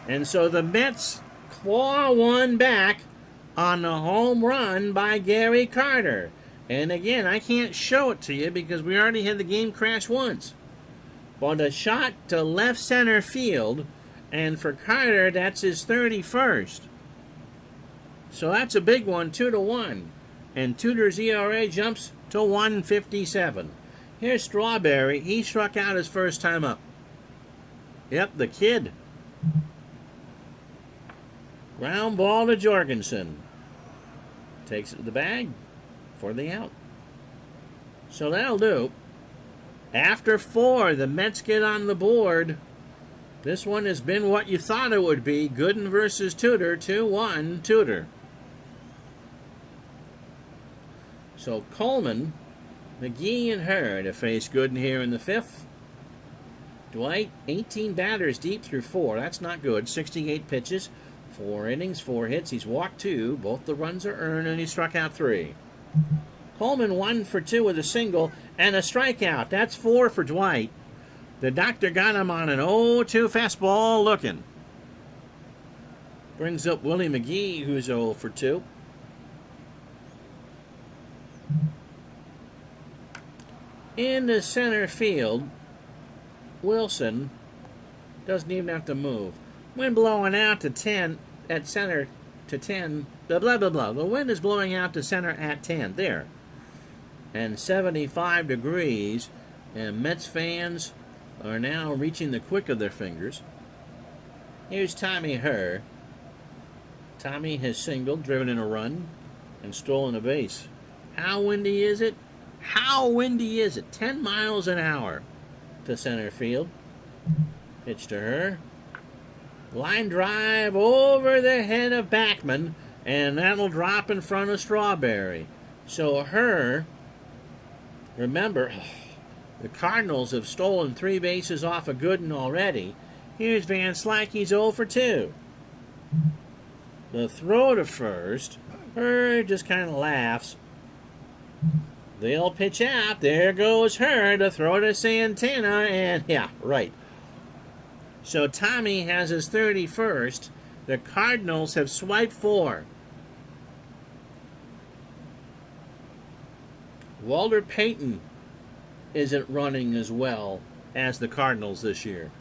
And so the Mets claw one back on the home run by Gary Carter. And again, I can't show it to you because we already had the game crash once. But a shot to left center field, and for Carter, that's his 31st. So that's a big one, 2-1. And Tudor's ERA jumps to 1.57. Here's Strawberry. He struck out his first time up. Yep, the kid. Ground ball to Jorgensen. Takes it to the bag for the out. So that'll do. After 4, the Mets get on the board This one has been what you thought it would be. Gooden versus Tudor, 2-1, Tudor. So Coleman, McGee, and Hurd to face Gooden here in the 5th. Dwight, 18 batters deep through 4. That's not good. 68 pitches, 4 innings, 4 hits. He's walked 2. Both the runs are earned, and he struck out 3. Coleman 1 for 2 with a single and a strikeout. That's 4 for Dwight. The doctor got him on an 0-2 fastball looking. Brings up Willie McGee, who's 0 for 2. In the center field, Wilson doesn't even have to move. Wind blowing out to 10 at center to 10. Blah, blah, blah, blah. The wind is blowing out to center at 10. There. And 75 degrees. And Mets fans are now reaching the quick of their fingers. Here's Tommy Herr. Tommy has singled, driven in a run, and stolen a base. How windy is it? How windy is it? 10 miles an hour to center field. Pitch to Herr. Line drive over the head of Backman, and that'll drop in front of Strawberry. So Herr, remember, the Cardinals have stolen 3 bases off of Gooden already. Here's Van Slyke, he's 0 for 2. The throw to first. Herr just kind of laughs. They'll pitch out. There goes Herr to throw to Santana. And, yeah, right. So Tommy has his 31st. The Cardinals have swiped 4. Walter Payton isn't running as well as the Cardinals this year.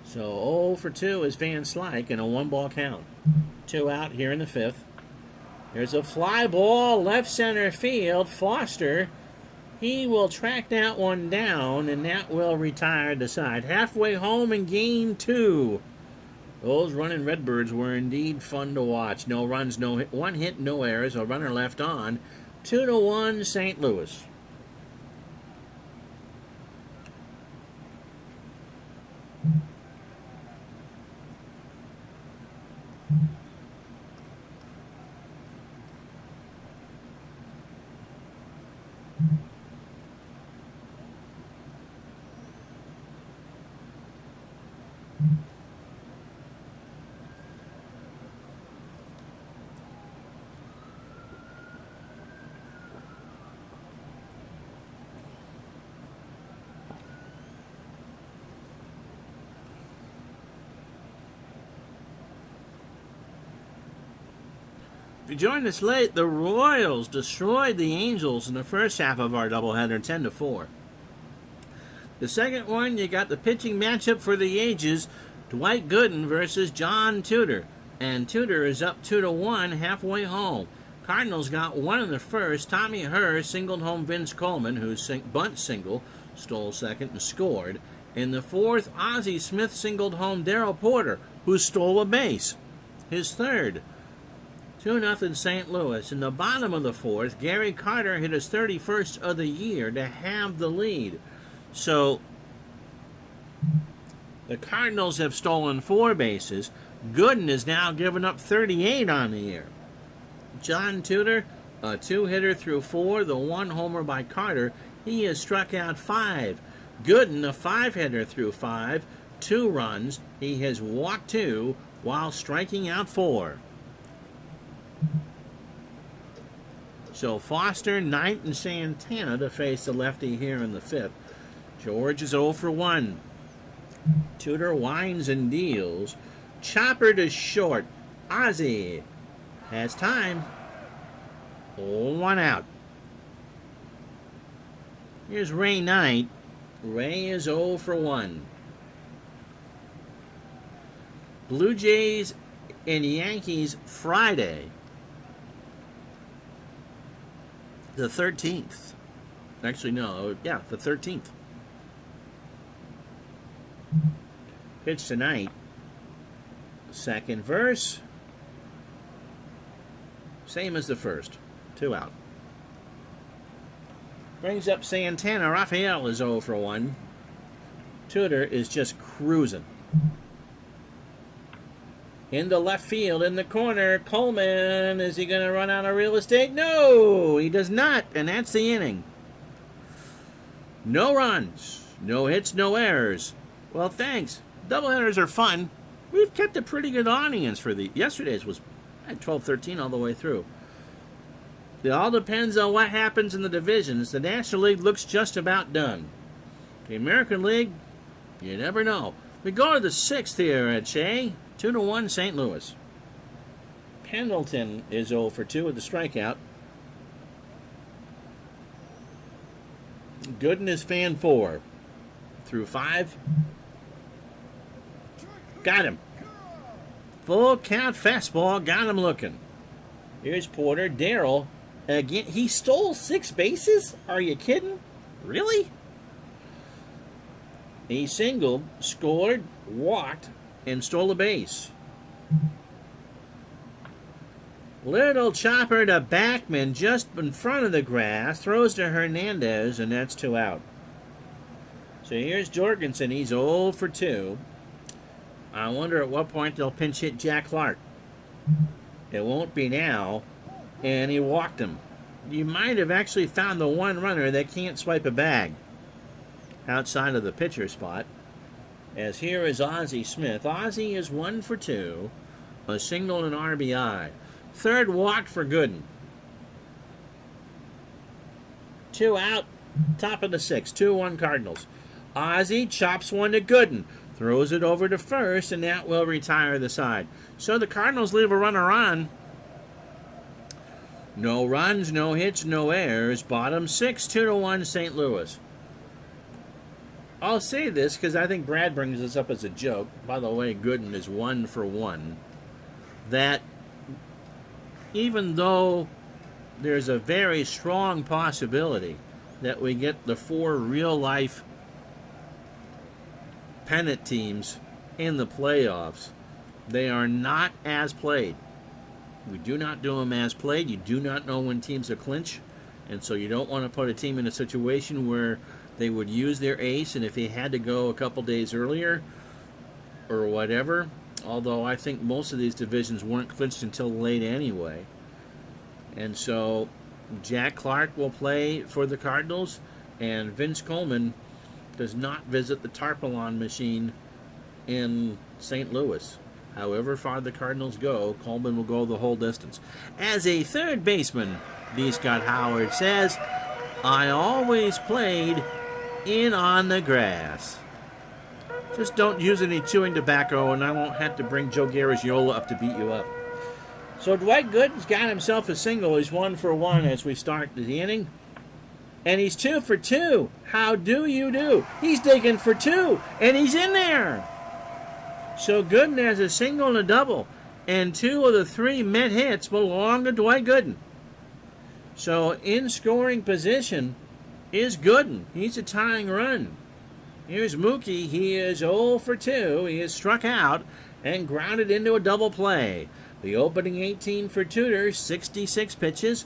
So 0 for 2 is Van Slyke in a 1-ball count. 2 out here in the 5th. There's a fly ball left center field. Foster, he will track that one down, and that will retire the side. Halfway home and gain 2. Those running Redbirds were indeed fun to watch. No runs, no hit, 1 hit, no errors. A runner left on. 2-1 St. Louis. If you joined us late, the Royals destroyed the Angels in the first half of our doubleheader, 10-4. The second one, you got the pitching matchup for the ages, Dwight Gooden versus John Tudor. And Tudor is up 2-1 halfway home. Cardinals got 1 in the first. Tommy Herr singled home Vince Coleman, whose bunt single stole second and scored. In the fourth, Ozzie Smith singled home Darrell Porter, who stole a base, his third. 2-0 St. Louis. In the bottom of the fourth, Gary Carter hit his 31st of the year to have the lead. So, the Cardinals have stolen 4 bases. Gooden is now given up 38 on the year. John Tudor, a 2-hitter through 4, the 1 homer by Carter. He has struck out 5. Gooden, a 5-hitter through 5, 2 runs. He has walked 2 while striking out 4. So Foster, Knight, and Santana to face the lefty here in the 5th. George is 0 for 1. Tudor winds and deals. Chopper to short. Ozzie has time. 1 out. Here's Ray Knight. Ray is 0 for 1. Blue Jays and Yankees Friday, the 13th. Actually, no. Yeah, the 13th. Pitch tonight. Second verse. Same as the first. 2 out. Brings up Santana. Raphael is 0 for 1. Tudor is just cruising. Into left field, in the corner, Coleman. Is he going to run out of real estate? No, he does not, and that's the inning. No runs, no hits, no errors. Well, thanks. Doubleheaders are fun. We've kept a pretty good audience for the... Yesterday's was at 12-13 all the way through. It all depends on what happens in the divisions. The National League looks just about done. The American League, you never know. We go to the 6th here at Shea. 2-1 St. Louis. Pendleton is 0 for 2 with the strikeout. Gooden is fan 4. Through 5. Got him. Full count fastball. Got him looking. Here's Porter. Darryl. Again, he stole 6 bases? Are you kidding? Really? He singled, scored, walked, and stole a base. Little chopper to Backman just in front of the grass. Throws to Hernandez, and that's 2 out. So here's Jorgensen. He's 0 for 2. I wonder at what point they'll pinch hit Jack Clark. It won't be now. And he walked him. You might have actually found the one runner that can't swipe a bag outside of the pitcher spot. As here is Ozzie Smith. Ozzie is 1 for 2. A single and RBI. Third walk for Gooden. 2 out. Top of the 6th. 2-1 Cardinals. Ozzie chops one to Gooden. Throws it over to first, and that will retire the side. So the Cardinals leave a runner on. No runs, no hits, no errors. Bottom 6, 2-1 St. Louis. I'll say this because I think Brad brings this up as a joke. By the way, Gooden is 1 for 1. That even though there's a very strong possibility that we get the 4 real-life pennant teams in the playoffs, they are not as played. We do not do them as played. You do not know when teams are clinch, and so you don't want to put a team in a situation where they would use their ace, and if he had to go a couple days earlier or whatever, although I think most of these divisions weren't clinched until late anyway. And so Jack Clark will play for the Cardinals, and Vince Coleman does not visit the Tarpaulin machine in St. Louis. However far the Cardinals go, Coleman will go the whole distance. As a third baseman, D. Scott Howard says, I always played in on the grass. Just don't use any chewing tobacco, and I won't have to bring Joe Garagiola up to beat you up. So Dwight Gooden's got himself a single. He's 1 for 1 as we start the inning. And he's 2 for 2. How do you do? He's digging for 2, and he's in there. So Gooden has a single and a double, and 2 of the 3 Met hits belong to Dwight Gooden. So in scoring position is Gooden. He's a tying run. Here's Mookie. He is 0 for 2. He is struck out and grounded into a double play. The opening 18 for Tudor, 66 pitches,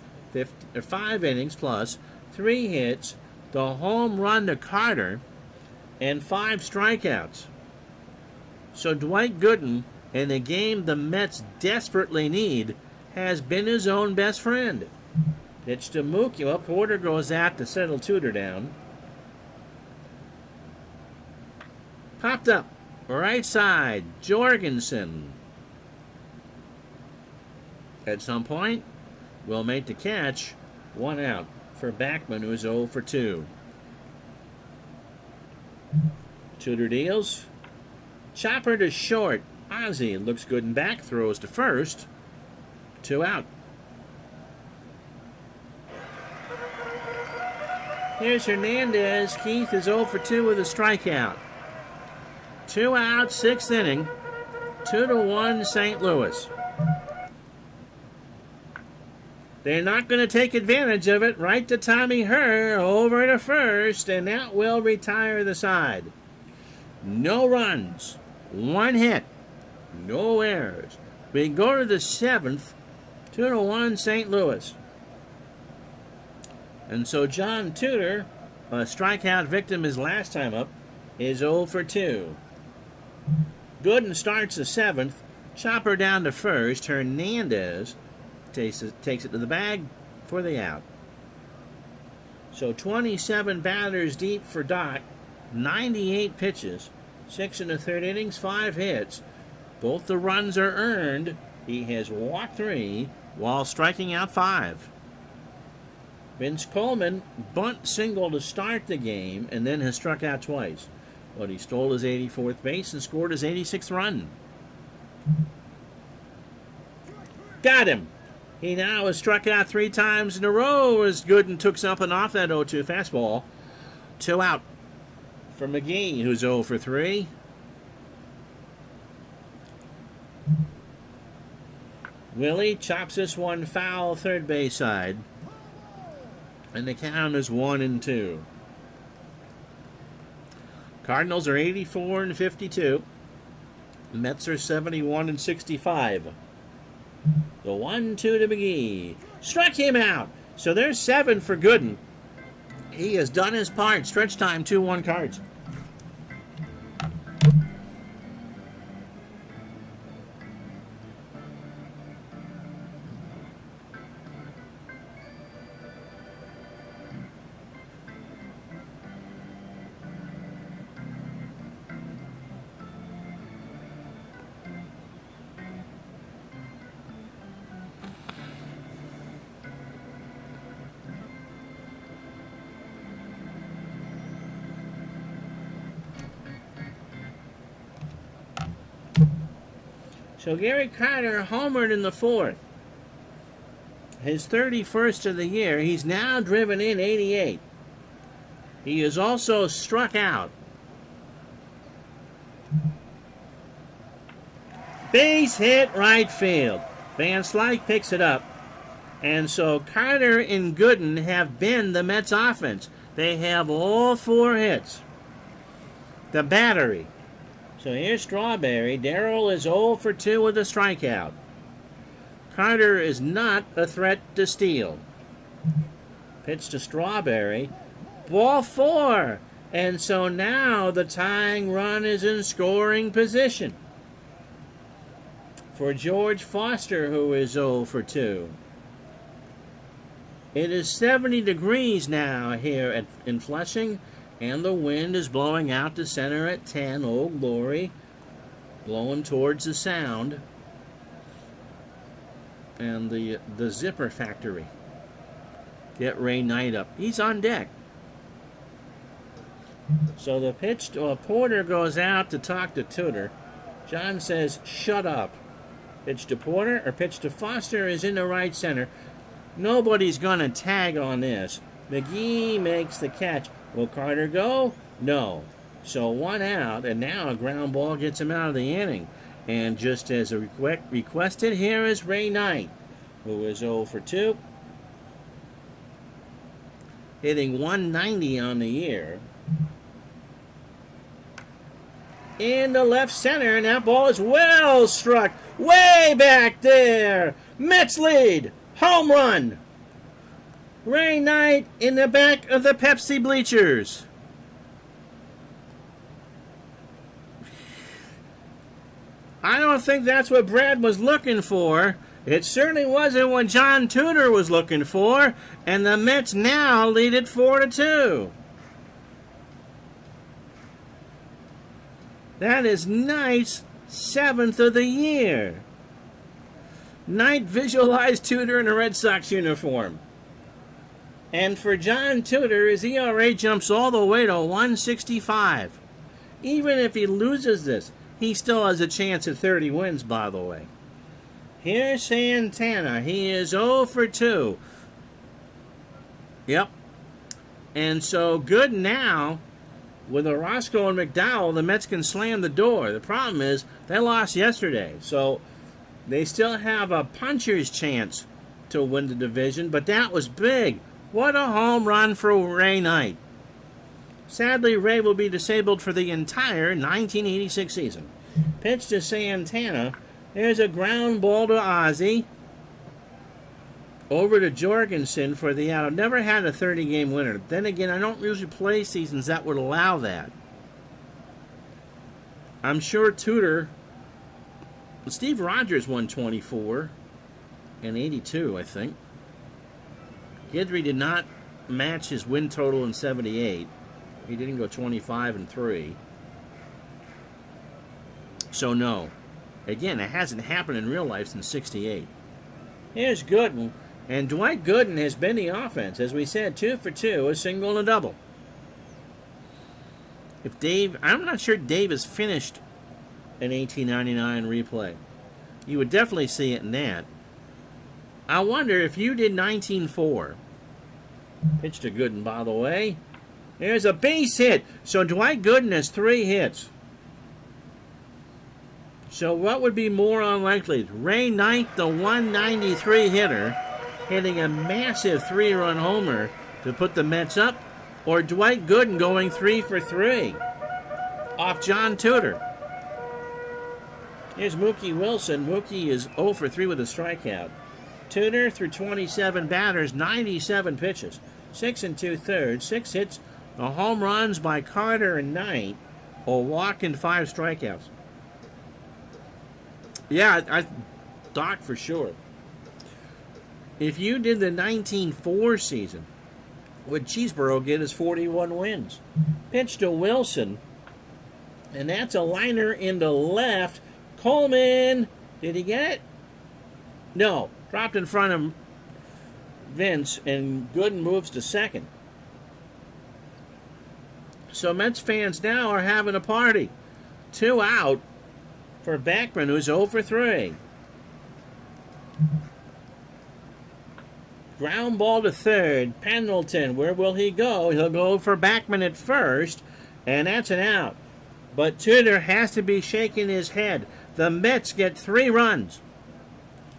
5 innings plus, 3 hits, the home run to Carter, and 5 strikeouts. So Dwight Gooden, in a game the Mets desperately need, has been his own best friend. Pitch to Mookie. Well, Porter goes out to settle Tudor down. Popped up. Right side. Jorgensen. At some point, will make the catch. 1 out for Backman, who is 0 for 2. Tudor deals. Chopper to short. Ozzie looks good and back. Throws to first. 2 out. Here's Hernandez. Keith is 0 for 2 with a strikeout. 2 out, 6th inning. 2-1 St. Louis. They're not going to take advantage of it. Right to Tommy Herr over to first, and that will retire the side. No runs, 1 hit, no errors. We go to the 7th, 2-1 St. Louis. And so John Tudor, a strikeout victim his last time up, is 0 for 2. Gooden starts the 7th. Chopper down to first. Hernandez takes it to the bag for the out. So 27 batters deep for Doc. 98 pitches. 6 1/3 innings, 5 hits. Both the runs are earned. He has walked 3 while striking out 5. Vince Coleman bunt single to start the game and then has struck out twice. But he stole his 84th base and scored his 86th run. Got him. He now has struck out 3 times in a row as Gooden took something off that 0-2 fastball. 2 out for McGee, who's 0 for 3. Willie chops this one foul third base side. And the count is 1-2. Cardinals are 84 and 52. Mets are 71 and 65. The 1-2 to McGee. Struck him out. So there's 7 for Gooden. He has done his part. Stretch time, 2-1 Cards. So Gary Carter homered in the 4th. His 31st of the year. He's now driven in 88. He is also struck out. Base hit right field. Van Slyke picks it up. And so Carter and Gooden have been the Mets offense. They have all 4 hits. The battery. So here's Strawberry. Darrell is 0 for 2 with a strikeout. Carter is not a threat to steal. Pitch to Strawberry. Ball 4. And so now the tying run is in scoring position for George Foster, who is 0 for 2. It is 70 degrees now here in Flushing. And the wind is blowing out to center at 10. Oh, glory. Blowing towards the sound. And the zipper factory. Get Ray Knight up. He's on deck. So the pitch to Porter goes out to talk to Tudor. John says, shut up. Pitch to Porter or pitch to Foster is in the right center. Nobody's going to tag on this. McGee makes the catch. Will Carter go? No. So 1 out, and now a ground ball gets him out of the inning. And just as requested, here is Ray Knight, who is 0 for 2. Hitting 190 on the year. In the left center, and that ball is well struck. Way back there. Mets lead. Home run. Ray Knight in the back of the Pepsi bleachers. I don't think that's what Brad was looking for. It certainly wasn't what John Tudor was looking for. And the Mets now lead it 4-2. That is Knight's 7th of the year. Knight visualized Tudor in a Red Sox uniform. And for John Tudor, his ERA jumps all the way to 165. Even if he loses this, he still has a chance at 30 wins, by the way. Here's Santana. He is 0 for 2. Yep. And so good now. With Orozco and McDowell, the Mets can slam the door. The problem is they lost yesterday. So they still have a puncher's chance to win the division, but that was big. What a home run for Ray Knight. Sadly, Ray will be disabled for the entire 1986 season. Pitch to Santana. There's a ground ball to Ozzie. Over to Jorgensen for the out. I've never had a 30-game winner. Then again, I don't usually play seasons that would allow that. I'm sure Tudor... Steve Rogers won 24 and 82, I think. Guidry did not match his win total in 78. He didn't go 25 and 3. So no. Again, it hasn't happened in real life since 68. Here's Gooden. And Dwight Gooden has been the offense. As we said, 2 for 2, a single and a double. If Dave... I'm not sure Dave has finished an 1899 replay. You would definitely see it in that. I wonder if you did 19-4. Pitch to Gooden, by the way. There's a base hit. So Dwight Gooden has 3 hits. So what would be more unlikely? Ray Knight, the 193 hitter, hitting a massive 3-run homer to put the Mets up, or Dwight Gooden going 3 for 3 off John Tudor. Here's Mookie Wilson. Mookie is 0 for 3 with a strikeout. Tudor through 27 batters, 97 pitches, 6 2/3, 6 hits, no home runs by Carter and Knight, a walk and 5 strikeouts. Yeah, Doc for sure. If you did the 19-4 season, what Cheeseborough get is 41 wins. Pitch to Wilson, and that's a liner into left. Coleman, did he get it? No, dropped in front of Vince, and Gooden moves to second. So Mets fans now are having a party. 2 out for Beckman, who's 0 for 3. Ground ball to third. Pendleton, where will he go? He'll go for Beckman at first, and that's an out. But Tudor has to be shaking his head. The Mets get 3 runs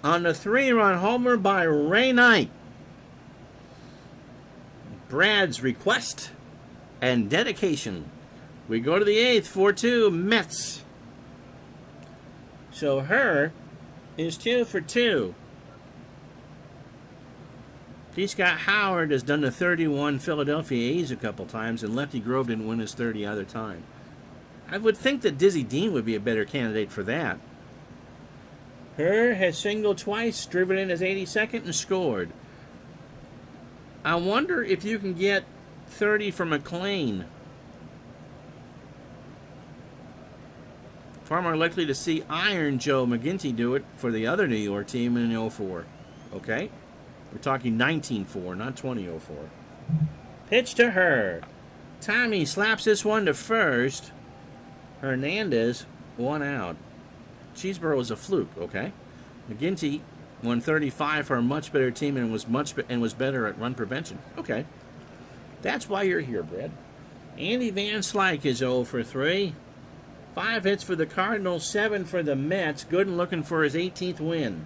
on the 3-run homer by Ray Knight. Brad's request and dedication. We go to the 8th, 4-2, Mets. So Herr is 2 for 2. T. Scott Howard has done the 31 Philadelphia A's a couple times, and Lefty Grove didn't win his 30 other time. I would think that Dizzy Dean would be a better candidate for that. Herr has singled twice, driven in his 82nd, and scored. I wonder if you can get 30 from McLean. Far more likely to see Iron Joe McGinty do it for the other New York team in 04. Okay? We're talking 19-4, not 20-04. Pitch to Herr. Tommy slaps this one to first. Hernandez, 1 out. Cheeseborough was a fluke, okay? McGinty won 35 for a much better team and was better at run prevention. Okay. That's why you're here, Brad. Andy Van Slyke is 0 for 3. 5 hits for the Cardinals, 7 for the Mets. Gooden looking for his 18th win.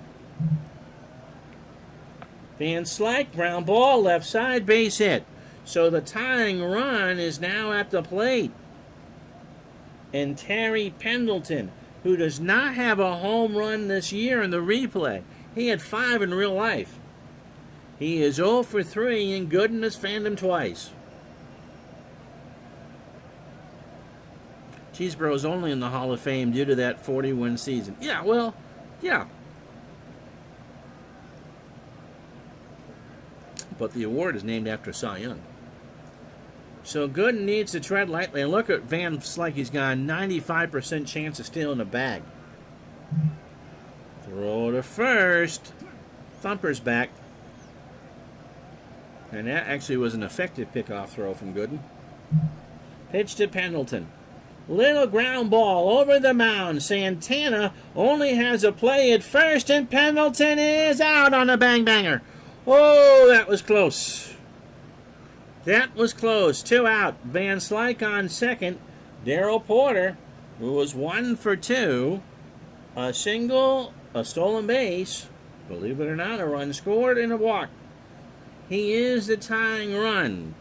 Van Slyke, ground ball, left side, base hit. So the tying run is now at the plate. And Terry Pendleton, who does not have a home run this year in the replay. He had 5 in real life. He is 0 for 3, and Gooden has fanned him twice. Cheeseborough's only in the Hall of Fame due to that 40-win season. Yeah, well, yeah. But the award is named after Cy Young. So Gooden needs to tread lightly. And look at Van Slyke. He's got a 95% chance of stealing the bag. Throw to first. Thumper's back. And that actually was an effective pickoff throw from Gooden. Pitch to Pendleton. Little ground ball over the mound. Santana only has a play at first, and Pendleton is out on a bang-banger. Oh, that was close. That was close. 2 out. Van Slyke on second. Darrell Porter, who was 1 for 2. A single, a stolen base. Believe it or not, a run scored and a walk. He is the tying run.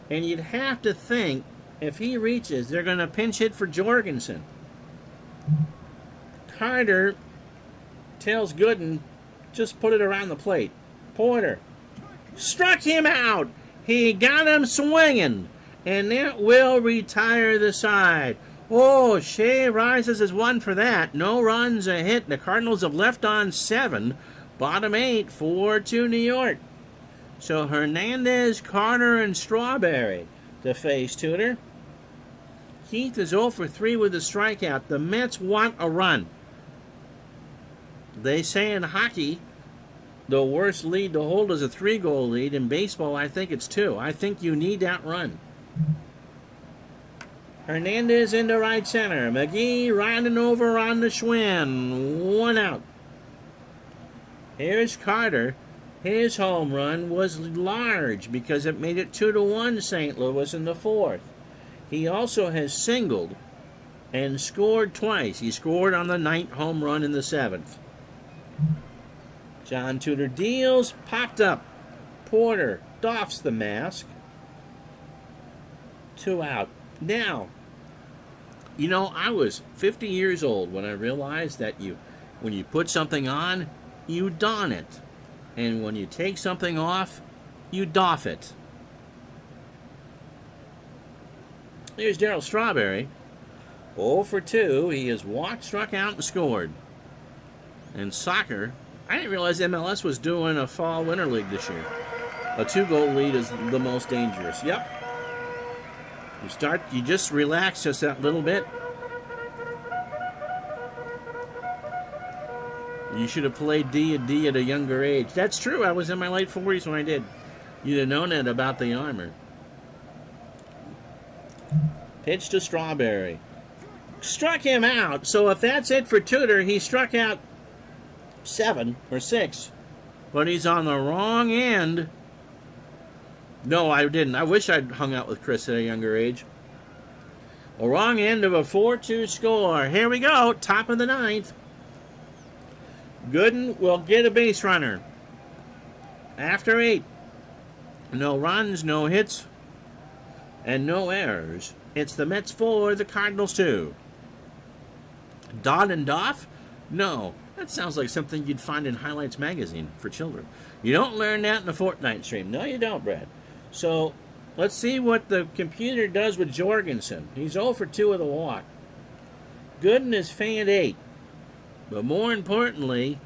And you'd have to think, if he reaches, they're going to pinch hit for Jorgensen. Carter tells Gooden, just put it around the plate. Porter struck him out. He got him swinging, and that will retire the side. Oh, Shea rises as one for that. No runs, a hit. The Cardinals have left on 7. Bottom 8, 4-2 New York. So Hernandez, Carter, and Strawberry to face Tudor. Keith is 0 for 3 with a strikeout. The Mets want a run. They say in hockey, the worst lead to hold is a 3-goal lead. In baseball, I think it's 2. I think you need that run. Hernandez into right center. McGee riding over on the Schwinn. 1 out. Here's Carter. His home run was large because it made it 2-1 St. Louis in the 4th. He also has singled and scored twice. He scored on the 9th home run in the 7th. John Tudor deals, popped up. Porter doffs the mask. 2 out. Now, you know, I was 50 years old when I realized that when you put something on, you don it. And when you take something off, you doff it. Here's Darryl Strawberry. 0 for 2. He has walked, struck out, and scored. And soccer, I didn't realize MLS was doing a fall-winter league this year. A 2-goal lead is the most dangerous. Yep. You just relax just that little bit. You should have played D&D at a younger age. That's true. I was in my late 40s when I did. You'd have known it about the armor. Pitch to Strawberry. Struck him out. So if that's it for Tudor, he struck out 7 or 6. But he's on the wrong end. No, I didn't. I wish I'd hung out with Chris at a younger age. A wrong end of a 4-2 score. Here we go. Top of the 9th. Gooden will get a base runner. After 8. No runs, no hits, and no errors. It's the Mets 4, the Cardinals 2. Dodd and Doff? No, that sounds like something you'd find in Highlights magazine for children. You don't learn that in a Fortnite stream. No, you don't, Brad. So, let's see what the computer does with Jorgensen. He's 0 for 2 with a walk. Gooden is fanned 8. But more importantly,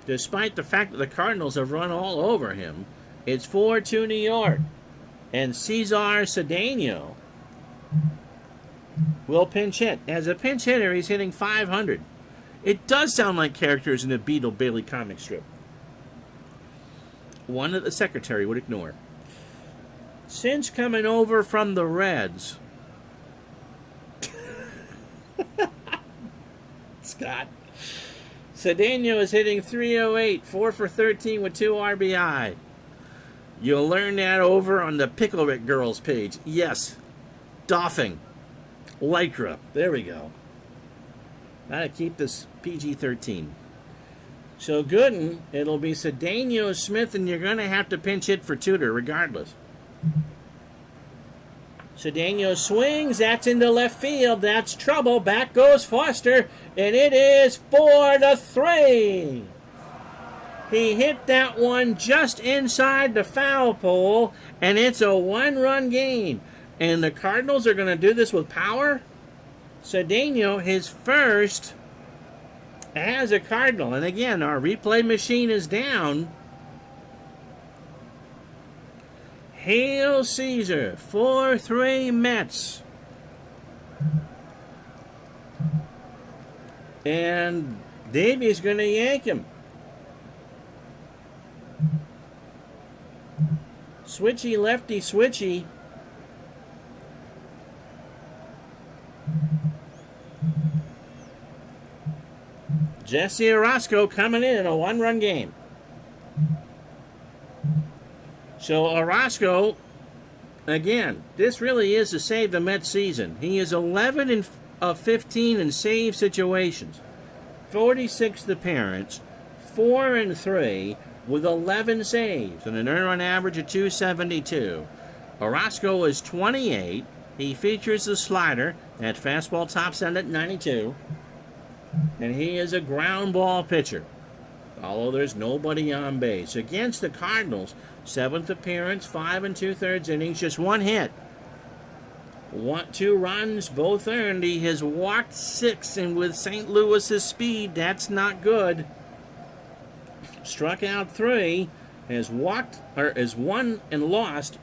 despite the fact that the Cardinals have run all over him, it's 4-2 New York. And Cesar Cedeno will pinch hit. As a pinch hitter, he's hitting .500. It does sound like characters in a Beetle Bailey comic strip. One that the secretary would ignore. Since coming over from the Reds, Scott, Cedeno is hitting .308, 4 for 13 with 2 RBI. You'll learn that over on the Pickle Rick Girls page. Yes, doffing. Lycra. There we go. Gotta keep this PG-13. So Gooden, it'll be Cedeno, Smith, and you're going to have to pinch hit for Tudor regardless. Cedeno swings. That's into left field. That's trouble. Back goes Foster, and it is 4-3. He hit that one just inside the foul pole, and it's a 1-run game. And the Cardinals are going to do this with power. Cedeno, his first as a Cardinal. And again, our replay machine is down. Hail Caesar, 4-3 Mets. And Davey's going to yank him. Switchy, lefty, switchy. Jesse Orozco coming in a 1-run game. So Orozco, again, this really is to save the Mets season. He is 11 of 15 in save situations. 46th appearance, 4-3 with 11 saves and an earned run average of .272. Orozco is 28. He features the slider. That fastball tops out at 92. And he is a ground ball pitcher. although there's nobody on base. Against the Cardinals, 7th appearance, 5 2/3 innings, just 1 hit. 2 runs, both earned. He has walked 6, and with St. Louis's speed, that's not good. Struck out 3, has won and lost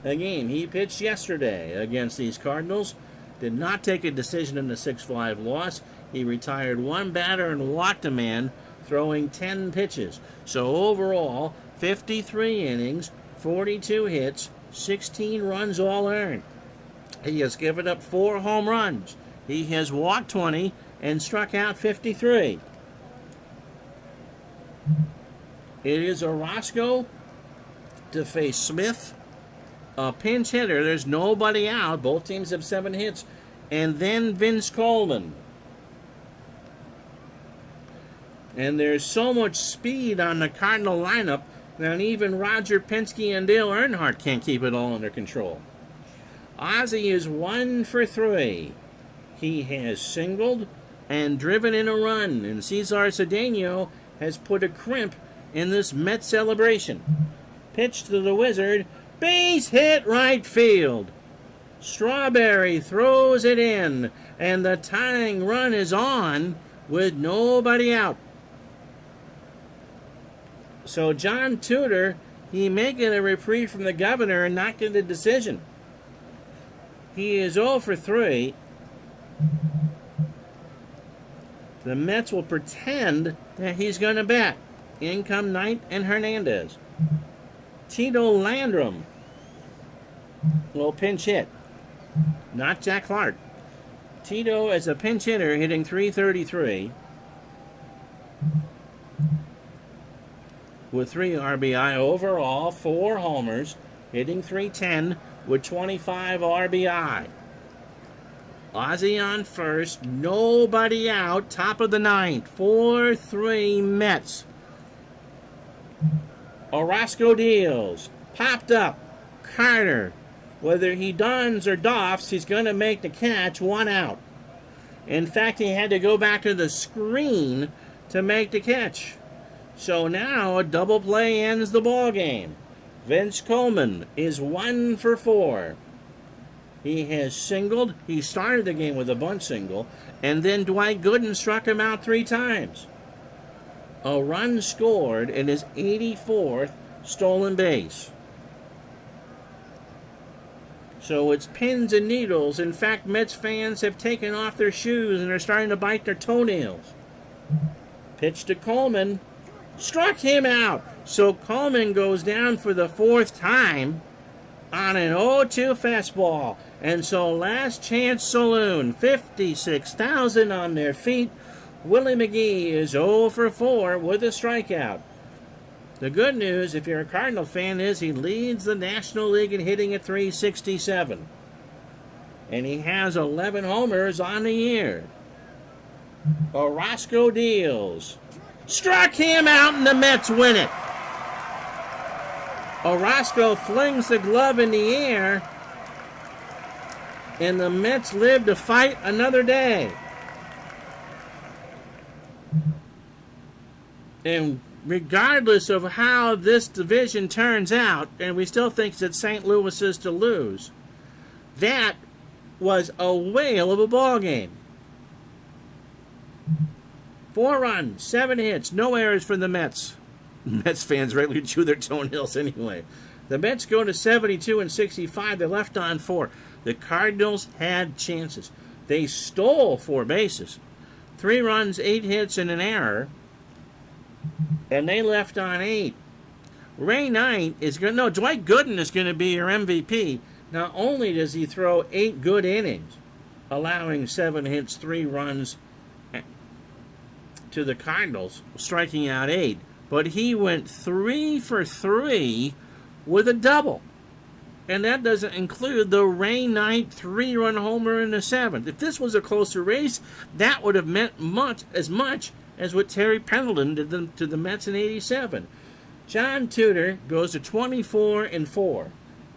a game. He pitched yesterday against these Cardinals. Did not take a decision in the 6-5 loss. He retired 1 batter and walked a man, throwing 10 pitches. So overall, 53 innings, 42 hits, 16 runs all earned. He has given up 4 home runs. He has walked 20 and struck out 53. It is Orozco to face Smith, a pinch hitter. There's nobody out. Both teams have 7 hits. And then Vince Coleman. And there's so much speed on the Cardinal lineup that even Roger Penske and Dale Earnhardt can't keep it all under control. Ozzie is 1 for 3. He has singled and driven in a run, and Cesar Cedeno has put a crimp in this Met celebration. Pitch to the Wizard, base hit right field. Strawberry throws it in, and the tying run is on with nobody out. So John Tudor, he may get a reprieve from the governor and not get a decision. He is 0 for 3. The Mets will pretend that he's going to bat. In come Knight and Hernandez. Tito Landrum will pinch hit. Not Jack Clark. Tito as a pinch hitter hitting .333 with 3 RBI overall, 4 homers, hitting .310 with 25 RBI. Ozzie on first, nobody out, top of the 9th, 4-3 Mets. Orozco deals, popped up, Carter. Whether he dons or doffs, he's going to make the catch, 1 out. In fact, he had to go back to the screen to make the catch. So now a double play ends the ball game. Vince Coleman is 1 for 4. He has singled. He started the game with a bunt single, and then Dwight Gooden struck him out 3 times. A run scored in his 84th stolen base. So it's pins and needles. In fact, Mets fans have taken off their shoes and are starting to bite their toenails. Pitch to Coleman. Struck him out. So Coleman goes down for the 4th time on an 0-2 fastball. And so Last Chance Saloon, 56,000 on their feet. Willie McGee is 0 for 4 with a strikeout. The good news, if you're a Cardinal fan, is he leads the National League in hitting at .367. And he has 11 homers on the year. Orozco deals. Struck him out and the Mets win it. Orozco flings the glove in the air. And the Mets live to fight another day. And regardless of how this division turns out, and we still think that St. Louis is to lose, that was a whale of a ball game. 4 runs, 7 hits, no errors for the Mets. Mets fans regularly chew their toenails anyway. The Mets go to 72 and 65. They left on 4. The Cardinals had chances. They stole 4 bases. 3 runs, 8 hits, and an error. And they left on 8. Dwight Gooden is going to be your MVP. Not only does he throw 8 good innings, allowing 7 hits, 3 runs to the Cardinals, striking out 8, but he went 3 for 3 with a double. And that doesn't include the Ray Knight 3-run homer in the 7th. If this was a closer race, that would have meant much as what Terry Pendleton did to the Mets in '87. John Tudor goes to 24 and 4.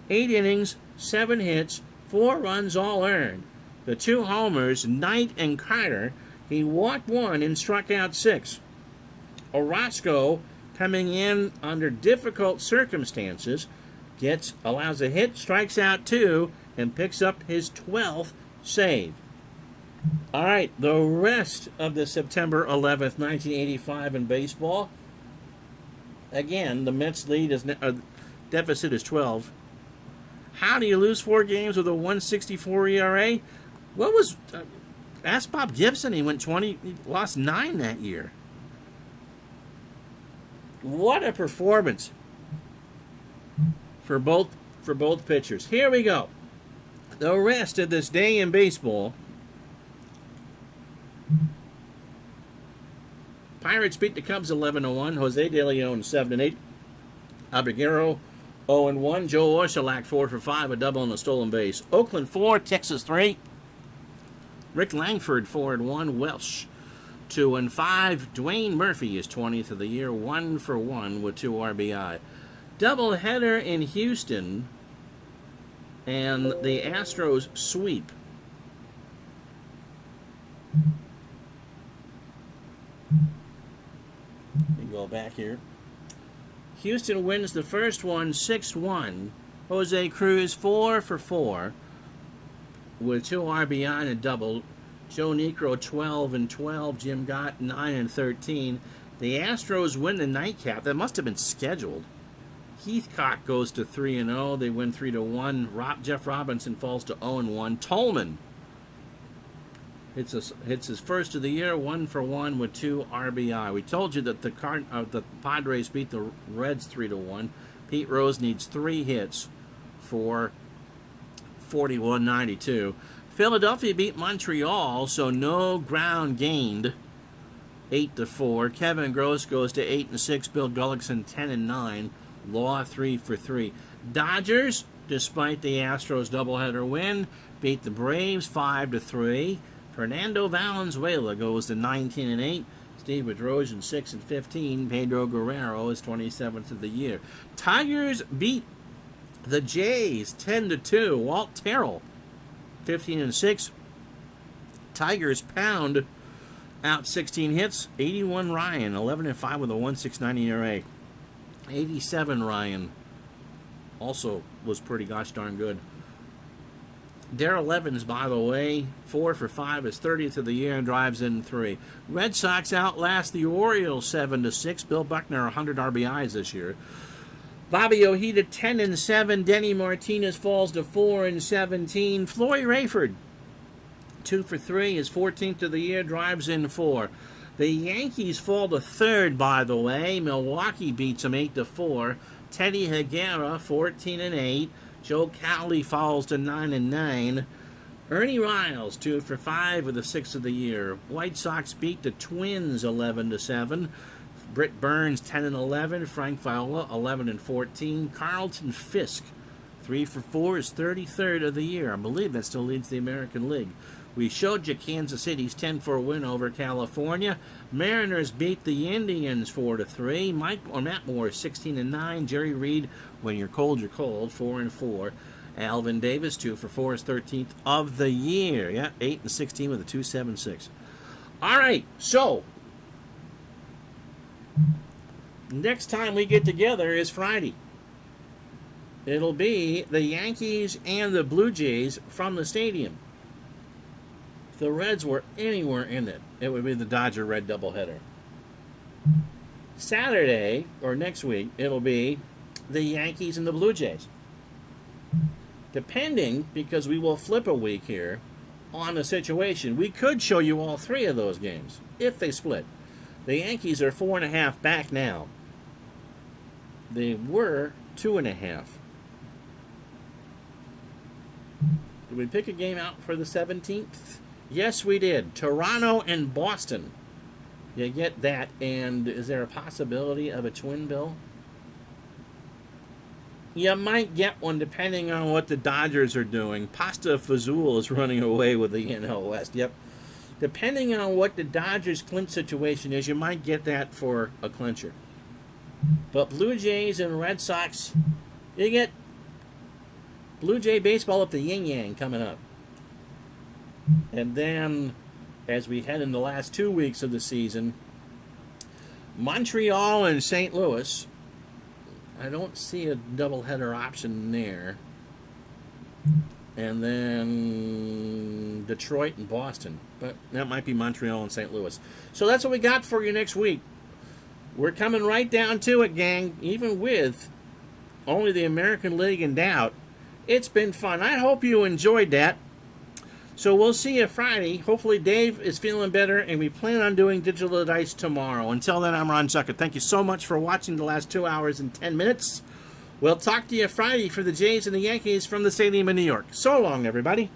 8 innings, 7 hits, 4 runs all earned. The 2 homers, Knight and Carter. He walked 1 and struck out 6. Orozco, coming in under difficult circumstances, allows a hit, strikes out 2, and picks up his 12th save. All right, the rest of the September 11th, 1985 in baseball. Again, the Mets deficit is 12. How do you lose 4 games with a 1.64 ERA? Ask Bob Gibson. He went 20, he lost 9 that year. What a performance for both pitchers. Here we go. The rest of this day in baseball. Pirates beat the Cubs 11-1. Jose De Leon 7-8. Abriguero 0-1. Joe Orsulak 4 for 5, a double and a stolen base. Oakland 4, Texas 3. Rick Langford 4-1. Welsh 2-5. Dwayne Murphy is 20th of the year, 1 for 1 with 2 RBI. Doubleheader in Houston, and the Astros sweep. Let me go back here. Houston wins the first one 6-1. Jose Cruz 4 for 4 with 2 RBI and a double. Joe Niekro 12-12. Jim Gott 9-13. The Astros win the nightcap. That must have been scheduled. Heathcock goes to 3-0. They win 3-1. Jeff Robinson falls to 0-1. Tolman hits his first of the year, 1 for 1 with 2 RBI. We told you that the Padres beat the Reds 3-1. Pete Rose needs 3 hits for 41-92. Philadelphia beat Montreal, so no ground gained, 8-4. Kevin Gross goes to 8-6. Bill Gullickson 10-9. Law 3 for 3. Dodgers, despite the Astros doubleheader win, beat the Braves 5-3. Fernando Valenzuela goes to 19-8. Steve Bedrosian 6-15. Pedro Guerrero is 27th of the year. Tigers beat the Jays 10-2. Walt Terrell 15-6. Tigers pound out 16 hits. 81 Ryan 11-5 with a 1.69 ERA. 87 Ryan also was pretty gosh darn good. Darrell Evans, by the way, 4 for 5, is 30th of the year and drives in 3. Red Sox outlast the Orioles 7-6. Bill Buckner 100 RBIs this year. Bobby Ojeda 10-7. Denny Martinez falls to 4-17. Floyd Rayford 2 for 3, is 14th of the year, drives in 4. The Yankees fall to 3rd, by the way. Milwaukee beats them 8-4. Teddy Higuera 14-8. Joe Cowley falls to 9-9. Ernie Riles 2 for 5 with the 6th of the year. White Sox beat the Twins 11-7. Britt Burns 10-11. Frank Viola 11-14. Carlton Fisk 3 for 4 is 33rd of the year. I believe that still leads the American League. We showed you Kansas City's 10-4 win over California. Mariners beat the Indians 4-3. Matt Moore 16-9. Jerry Reed, when you're cold, 4-4. Alvin Davis 2 for 4 is 13th of the year. Yeah, 8-16 with a 2.76. All right, so next time we get together is Friday. It'll be the Yankees and the Blue Jays from the stadium. If the Reds were anywhere in it, it would be the Dodger-Red doubleheader. Saturday, or next week, it'll be the Yankees and the Blue Jays. Depending, because we will flip a week here on the situation, we could show you all 3 of those games, if they split. The Yankees are 4.5 back now. They were 2.5. Did we pick a game out for the 17th? Yes, we did. Toronto and Boston. You get that. And is there a possibility of a twin bill? You might get one depending on what the Dodgers are doing. Pasta Fazul is running away with the NL West. Yep. Depending on what the Dodgers clinch situation is, you might get that for a clincher. But Blue Jays and Red Sox, you get Blue Jay baseball up the yin-yang coming up. And then, as we head in the last 2 weeks of the season, Montreal and St. Louis. I don't see a doubleheader option there. And then Detroit and Boston. But that might be Montreal and St. Louis. So that's what we got for you next week. We're coming right down to it, gang. Even with only the American League in doubt, it's been fun. I hope you enjoyed that. So we'll see you Friday. Hopefully Dave is feeling better, and we plan on doing Digital Dice tomorrow. Until then, I'm Ron Zucker. Thank you so much for watching the last 2 hours and 10 minutes. We'll talk to you Friday for the Jays and the Yankees from the Stadium in New York. So long, everybody.